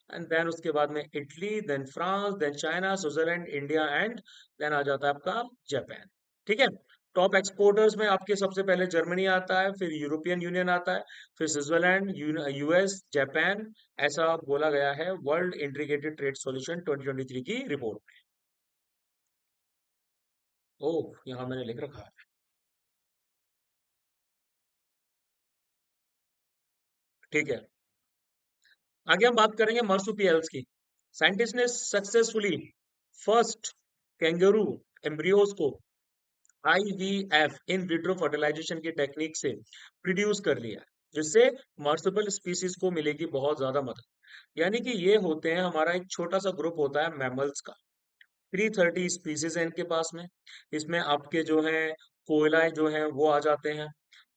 and then उसके बाद में Italy, then France, then China, Switzerland, India, and then आ जाता है आपका जापान। ठीक है। टॉप एक्सपोर्टर्स में आपके सबसे पहले जर्मनी आता है, फिर यूरोपियन यूनियन आता है, फिर स्विट्जरलैंड, यूएस, जापान। ऐसा बोला गया है वर्ल्ड इंटीग्रेटेड ट्रेड सॉल्यूशन 2023 की रिपोर्ट में। ओह, यहाँ मैंने लिख रखा है। ठीक है। आगे हम बात करेंगे मार्सुपियल्स की। साइंटिस्ट ने सक्सेसफुली फर्स्ट कैंगरू एम्ब्रियोज को आईवीएफ इन विट्रो फर्टिलाइजेशन की टेक्निक से प्रोड्यूस कर लिया है, जिससे मार्सुपियल स्पीसीज को मिलेगी बहुत ज्यादा मदद। यानी कि ये होते हैं, हमारा एक छोटा सा ग्रुप होता है मैमल्स का। 330 स्पीसीज है इनके पास में। इसमें आपके जो हैं कोयलाए जो हैं वो आ जाते हैं,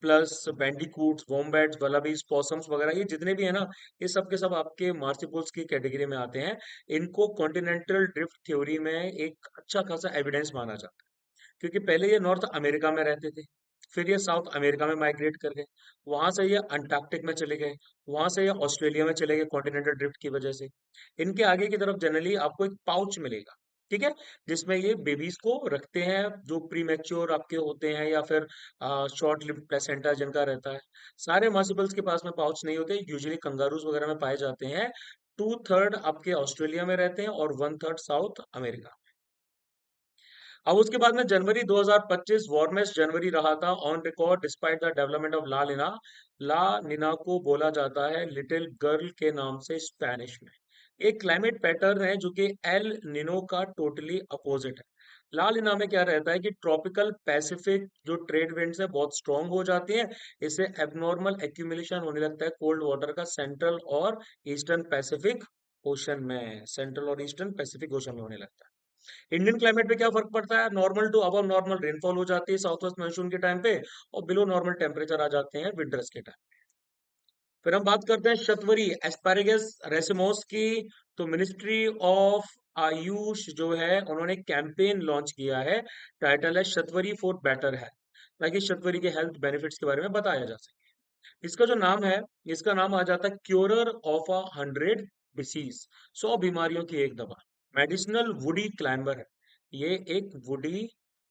प्लस बैंडिकूट्स, वॉम्बैट्स, वलाबीज, पॉसम्स वगैरह, ये जितने भी है ना, ये सब के सब आपके मार्सिपोल्स की कैटेगरी में आते हैं। इनको कॉन्टिनेंटल ड्रिफ्ट थ्योरी में एक अच्छा खासा एविडेंस माना जाता है, क्योंकि पहले ये नॉर्थ अमेरिका में रहते थे, फिर ये साउथ अमेरिका में माइग्रेट कर गए, वहां से ये अंटार्कटिक में चले गए, वहां से ये ऑस्ट्रेलिया में चले गए कॉन्टिनेंटल ड्रिफ्ट की वजह से। इनके आगे की तरफ जनरली आपको एक पाउच मिलेगा, ठीक है, जिसमें ये बेबीज को रखते हैं जो प्री मैच्योर आपके होते हैं या फिर शॉर्ट लिव्ड प्लेसेंटा जिनका रहता है। सारे मर्सिबल्स के पास में पाउच नहीं होते, यूजुअली कंगारूज वगैरह में पाए जाते हैं। 2/3 आपके ऑस्ट्रेलिया में रहते हैं और 1/3 साउथ अमेरिका। अब उसके बाद में जनवरी 2025 वार्मेस्ट जनवरी रहा था on record despite the development of La Nina. La Nina को बोला जाता है लिटिल गर्ल के नाम से स्पेनिश में। एक क्लाइमेट पैटर्न है जो कि एल निनो का टोटली अपोजिट है। ला निना में क्या रहता है कि ट्रॉपिकल पैसिफिक जो ट्रेड विंड्स है बहुत स्ट्रांग हो जाती हैं, इससे एबनॉर्मल एक्यूमुलेशन होने लगता है कोल्ड वाटर का सेंट्रल और ईस्टर्न पैसिफिक ओशन में, सेंट्रल और ईस्टर्न पैसिफिक ओशन में होने लगता है। इंडियन क्लाइमेट पे क्या फर्क पड़ता है, normal to above normal rainfall हो जाती है साउथ वेस्ट मानसून के टाइम पे, और बिलो नॉर्मल टेम्परेचर आ जाते हैं विंटर्स के टाइम। फिर हम बात करते हैं शतवरी एस्पैरेगस रेसिमोस की। तो मिनिस्ट्री ऑफ आयुष जो है उन्होंने कैंपेन लॉन्च किया है, टाइटल है शतवरी फॉर बेटर हेल्थ, ताकि शतवरी के हेल्थ बेनिफिट्स के बारे में बताया जा सके। इसका जो नाम है, इसका नाम आ जाता है क्योरर ऑफ 100 डिसीज, 100 बीमारियों की एक दवा। मेडिसिनल वुडी क्लाइंबर है, ये एक वुडी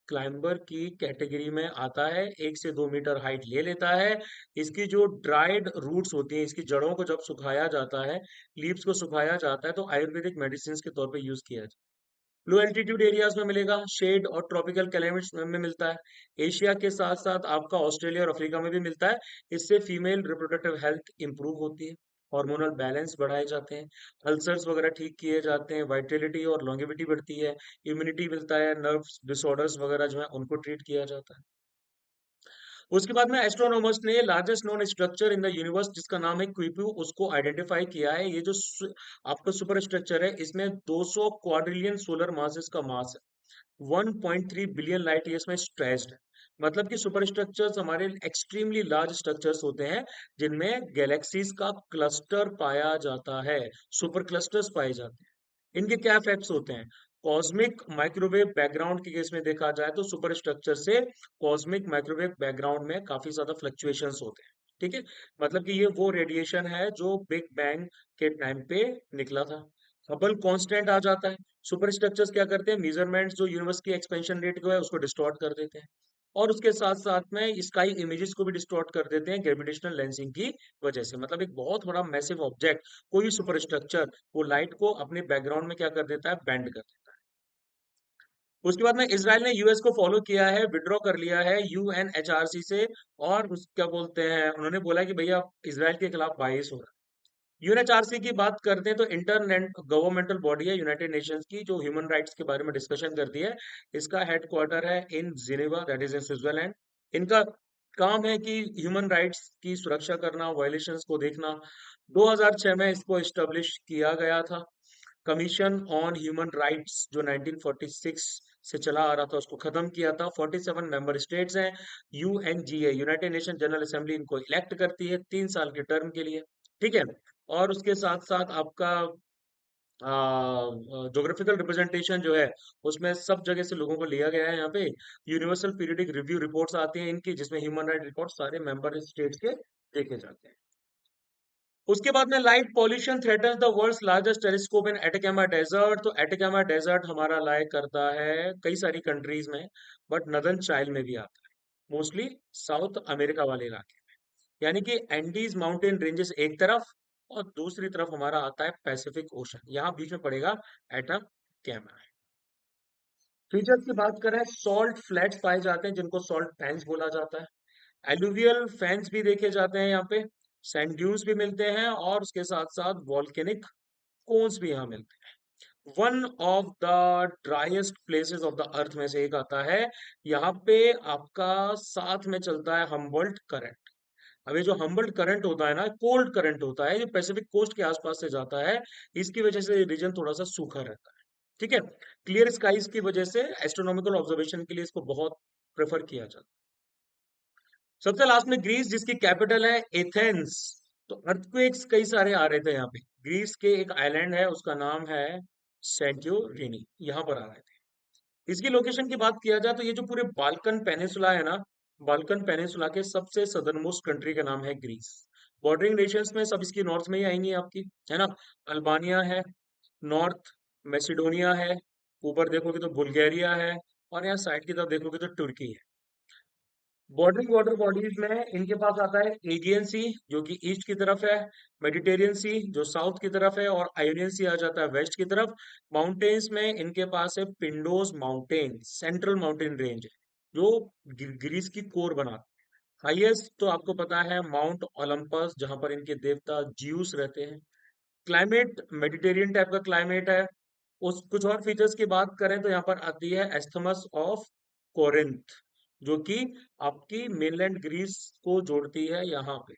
क्लाइंबर की कैटेगरी में आता है, 1 से 2 मीटर हाइट ले लेता है। इसकी जो ड्राइड रूट्स होती हैं, इसकी जड़ों को जब सुखाया जाता है, लीव्स को सुखाया जाता है, तो आयुर्वेदिक मेडिसिन के तौर पे यूज किया जाता है। लो एल्टीट्यूड एरियाज में मिलेगा, शेड और ट्रॉपिकल क्लाइमेट्स में मिलता है। एशिया के साथ साथ आपका ऑस्ट्रेलिया और अफ्रीका में भी मिलता है। इससे फीमेल रिप्रोडक्टिव हेल्थ इंप्रूव होती है, हार्मोनल बैलेंस बढ़ाए जाते हैं, अल्सर्स वगैरह ठीक किए जाते हैं, वाइटेलिटी और लॉन्गेविटी बढ़ती है, इम्यूनिटी मिलता है, नर्व्स डिसऑर्डर्स वगैरह जो है उनको ट्रीट किया जाता है। उसके बाद में एस्ट्रोनॉमर्स ने largest known structure in the universe जिसका नाम है क्विपू उसको आइडेंटिफाई किया है। ये जो आपका सुपर स्ट्रक्चर है, इसमें 200 क्वाड्रिलियन सोलर मासेस का मास है, 1.3 बिलियन लाइट ईयर्स में स्ट्रेच्ड है। मतलब कि सुपर स्ट्रक्चर्स हमारे एक्सट्रीमली लार्ज स्ट्रक्चर्स होते हैं जिनमें गैलेक्सीज का क्लस्टर पाया जाता है, सुपर क्लस्टर्स पाए जाते हैं। इनके क्या इफेक्ट्स होते हैं, कॉस्मिक माइक्रोवेव बैकग्राउंड के केस में देखा जाए तो सुपर स्ट्रक्चर से कॉस्मिक माइक्रोवेव बैकग्राउंड में काफी ज्यादा फ्लक्चुएशंस होते हैं, ठीक है। मतलब कि ये वो रेडिएशन है जो बिग बैंग के टाइम पे निकला था। हबल कांस्टेंट आ जाता है। सुपर स्ट्रक्चर्स क्या करते हैं, मेजरमेंट्स जो यूनिवर्स की एक्सपेंशन रेट को है उसको डिस्टॉर्ट कर देते हैं, और उसके साथ साथ में स्काई इमेजेस को भी डिस्टॉर्ट कर देते हैं ग्रेविटेशनल लेंसिंग की वजह से। मतलब एक बहुत बड़ा मैसिव ऑब्जेक्ट, कोई सुपर स्ट्रक्चर, वो लाइट को अपने बैकग्राउंड में क्या कर देता है, बेंड कर देता है। उसके बाद में इसराइल ने यूएस को फॉलो किया है, विड्रॉ कर लिया है यूएनएचआरसी से, और क्या बोलते हैं, उन्होंने बोला कि भैया इसराइल के खिलाफ बाइस हो रहा है। यूएनएचआरसी की बात करते हैं तो इंटरनेट गवर्नमेंटल बॉडी है यूनाइटेड नेशंस की, जो ह्यूमन राइट्स के बारे में डिस्कशन करती है। इसका हेडक्वार्टर है इन Geneva, that is in Switzerland. इनका काम है कि ह्यूमन राइट्स की सुरक्षा करना, वायलेशंस को देखना। 2006 में इसको एस्टेब्लिश किया गया था। कमीशन ऑन ह्यूमन राइट्स जो 1946 से चला आ रहा था उसको खत्म किया था। 47 मेंबर स्टेट्स हैं। UNGA, United nation general assembly, इनको इलेक्ट करती है 3 साल के टर्म के लिए, ठीक है। और उसके साथ साथ आपका ज्योग्राफिकल रिप्रेजेंटेशन जो है उसमें सब जगह से लोगों को लिया गया है यहाँ पे। यूनिवर्सल पीरियडिक रिव्यू रिपोर्ट्स आती हैं इनकी, जिसमें ह्यूमन राइट रिकॉर्ड सारे मेंबर स्टेट्स के देखे जाते हैं। उसके बाद में light pollution threatens the world's largest telescope in Atacama desert. तो एटाकामा डेजर्ट हमारा लाइक करता है कई सारी कंट्रीज में, बट नदर्न चाइल्ड में भी आता है, मोस्टली साउथ अमेरिका वाले इलाके। यानी कि एंडीज माउंटेन रेंजेस एक तरफ और दूसरी तरफ हमारा आता है पैसिफिक ओशन, यहाँ बीच में पड़ेगा एटम कैमा। फीचर्स की बात करें, सॉल्ट फ्लैट्स पाए जाते हैं जिनको सॉल्ट पैंस बोला जाता है। एलुवियल फैंस भी देखे जाते हैं यहाँ पे। सैंड ड्यून्स भी मिलते हैं, और उसके साथ साथ वॉल्केनिक कोन्स भी यहाँ मिलते हैं। One of the driest places of the earth में से एक आता है। यहाँ पे आपका साथ में चलता है हम्बोल्ट करंट। अब ये जो हम्बोल्ट करंट होता है ना, कोल्ड करंट होता है, ये पैसिफिक कोस्ट के आसपास से जाता है। इसकी वजह से रीजन थोड़ा सा सूखा रहता है, ठीक है। क्लियर स्काईज की वजह से एस्ट्रोनॉमिकल ऑब्जर्वेशन के लिए इसको बहुत प्रेफर किया जाता है। सबसे लास्ट में ग्रीस, जिसकी कैपिटल है एथेंस। तो अर्थक्वेक्स कई सारे आ रहे थे यहाँ पे। ग्रीस के एक आइलैंड है उसका नाम है सेंटोरिनी, यहाँ पर आ रहे थे। इसकी लोकेशन की बात किया जाए तो ये जो पूरे बाल्कन पेनिसुला है ना, बाल्कन पेनिनसुला के सबसे सदर्न मोस्ट कंट्री का नाम है ग्रीस। बॉर्डरिंग नेशंस में सब इसकी नॉर्थ में ही आएंगी आपकी, है ना। अल्बानिया है, नॉर्थ मैसिडोनिया है, ऊपर देखोगे तो बुल्गारिया है, और यहाँ साइड की तरफ देखोगे तो तुर्की है। बॉर्डरिंग वाटर बॉडीज में इनके पास आता है एजियन सी जो कि ईस्ट की तरफ है, मेडिटेरियन सी जो साउथ की तरफ है, और आयोनियन सी आ जाता है वेस्ट की तरफ। माउंटेन्स में इनके पास है पिंडोस माउंटेन, सेंट्रल माउंटेन रेंज है जो ग्रीस की कोर बनाता है। हाईएस्ट तो आपको पता है माउंट ओलंपस, जहां पर इनके देवता ज्यूस रहते हैं। क्लाइमेट मेडिटेरियन टाइप का क्लाइमेट है। उस कुछ और फीचर्स की बात करें तो यहाँ पर आती है एस्थमस ऑफ कोरिंथ, जो कि आपकी मेनलैंड ग्रीस को जोड़ती है यहाँ पे,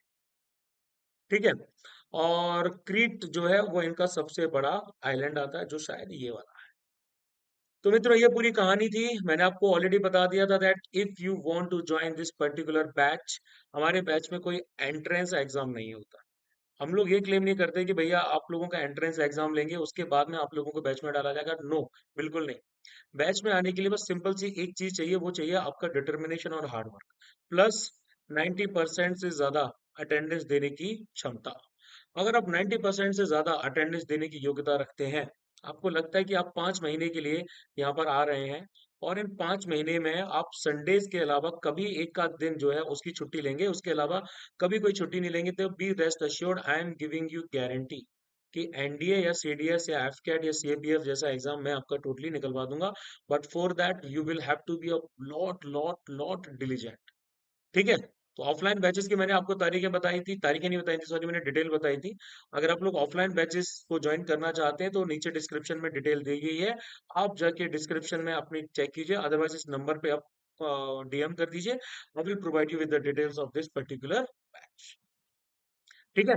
ठीक है। और क्रीट जो है वो इनका सबसे बड़ा आइलैंड आता है, जो शायद ये वाला। तो मित्रों ये पूरी कहानी थी। मैंने आपको ऑलरेडी बता दिया था that if you want to join this particular batch, हमारे बैच में कोई एंट्रेंस एग्जाम नहीं होता। हम लोग ये क्लेम नहीं करते कि भैया आप लोगों का एंट्रेंस एग्जाम लेंगे उसके बाद में आप लोगों को बैच में डाला जाएगा। नो, बिल्कुल नहीं। बैच में आने के लिए बस सिंपल सी एक चीज चाहिए, वो चाहिए आपका डिटर्मिनेशन और हार्ड वर्क, प्लस 90% से ज्यादा अटेंडेंस देने की क्षमता। अगर आप 90% से ज्यादा अटेंडेंस देने की योग्यता रखते हैं, आपको लगता है कि आप 5 महीने के लिए यहाँ पर आ रहे हैं, और इन 5 महीने में आप संडेज के अलावा कभी एक आध दिन जो है उसकी छुट्टी लेंगे, उसके अलावा कभी कोई छुट्टी नहीं लेंगे, तो be rest assured, I am giving you guarantee कि एनडीए या सीडीएस या एफकेट या सीएपीएफ जैसा एग्जाम मैं आपका टोटली निकलवा दूंगा। But for that you will have to be a lot lot lot diligent, ठीक है। तो ऑफलाइन बैचेस की मैंने आपको तारीखें बताई थी, तारीखें नहीं बताई थी सॉरी, मैंने डिटेल बताई थी। अगर आप लोग ऑफलाइन बैचेस को ज्वाइन करना चाहते हैं तो नीचे डिस्क्रिप्शन में डिटेल दी गई है, आप जाके डिस्क्रिप्शन में अपनी चेक कीजिए, अदरवाइज इस नंबर पे आप डीएम कर दीजिए, I will provide you with the details of this particular batch, ठीक है।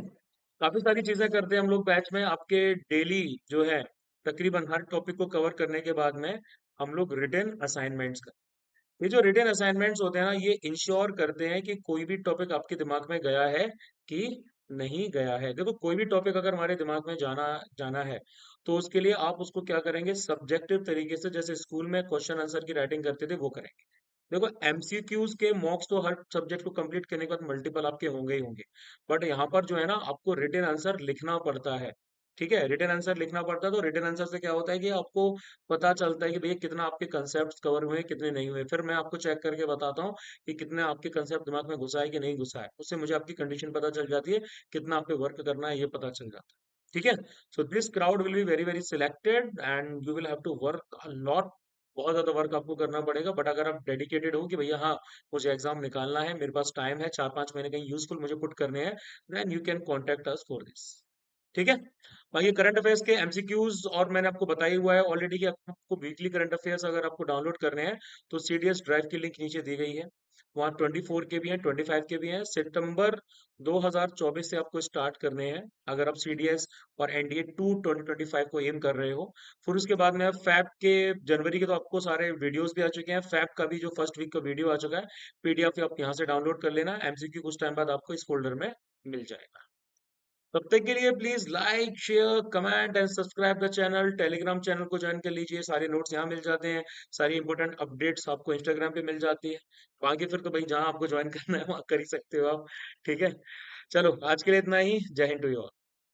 काफी सारी चीजें करते हैं हम लोग बैच में, आपके डेली जो है तकरीबन हर टॉपिक को कवर करने के बाद में हम लोग रिटन असाइनमेंट्स, ये जो रिटन असाइनमेंट्स होते हैं ना, ये इंश्योर करते हैं कि कोई भी टॉपिक आपके दिमाग में गया है कि नहीं गया है। देखो कोई भी टॉपिक अगर हमारे दिमाग में जाना जाना है, तो उसके लिए आप उसको क्या करेंगे, सब्जेक्टिव तरीके से, जैसे स्कूल में क्वेश्चन आंसर की राइटिंग करते थे वो करेंगे। देखो एमसीक्यूज के मॉक्स तो हर सब्जेक्ट को कंप्लीट करने के बाद मल्टीपल आपके होंगे ही होंगे, बट यहाँ पर जो है ना आपको रिटन आंसर लिखना पड़ता है, ठीक है। रिटन आंसर लिखना पड़ता है, तो रिटन आंसर से क्या होता है कि आपको पता चलता है कि भैया कितना आपके कंसेप्ट कवर हुए कितने नहीं हुए, फिर मैं आपको चेक करके बताता हूँ कि कितने आपके कंसेप्ट दिमाग में घुसा है कि नहीं घुसा है, उससे मुझे आपकी कंडीशन पता चल जाती है, कितना आप पे वर्क करना है ये पता चल जाता है, ठीक है। So this crowd will be very very selected and you will have to work a lot, बहुत ज्यादा वर्क आपको करना पड़ेगा। बट अगर आप डेडिकेटेड हो कि भैया हाँ मुझे एग्जाम निकालना है, मेरे पास टाइम है, 4-5 महीने कहीं यूजफुल मुझे पुट करने हैं, then you can contact us for this, ठीक है। बाकी करंट अफेयर्स के एमसीक्यूज और मैंने आपको बताया हुआ है ऑलरेडी कि आपको वीकली करंट अफेयर्स अगर आपको डाउनलोड करने हैं तो सीडीएस ड्राइव की लिंक नीचे दी गई है, वहाँ 24 के भी हैं, 25 के भी हैं। सितंबर 2024 से आपको स्टार्ट करने हैं अगर आप सीडीएस और एनडीए 2025 को एम कर रहे हो। फिर उसके बाद में फैब के जनवरी के तो आपको सारे वीडियोस भी आ चुके हैं, फैब का भी जो फर्स्ट वीक का वीडियो आ चुका है, पीडीएफ आप यहाँ से डाउनलोड कर लेना, एमसीक्यू कुछ टाइम बाद आपको इस फोल्डर में मिल जाएगा। तब तक के लिए please like share comment and subscribe the channel, Telegram channel को ज्वाइन कर लीजिए, सारे नोट्स यहाँ मिल जाते हैं, सारी इंपॉर्टेंट अपडेट्स आपको इंस्टाग्राम पे मिल जाती है। बाकी फिर तो भाई जहाँ आपको ज्वाइन करना है वहाँ कर ही सकते हो आप, ठीक है। चलो आज के लिए इतना ही, जय हिंद टू यू ऑल।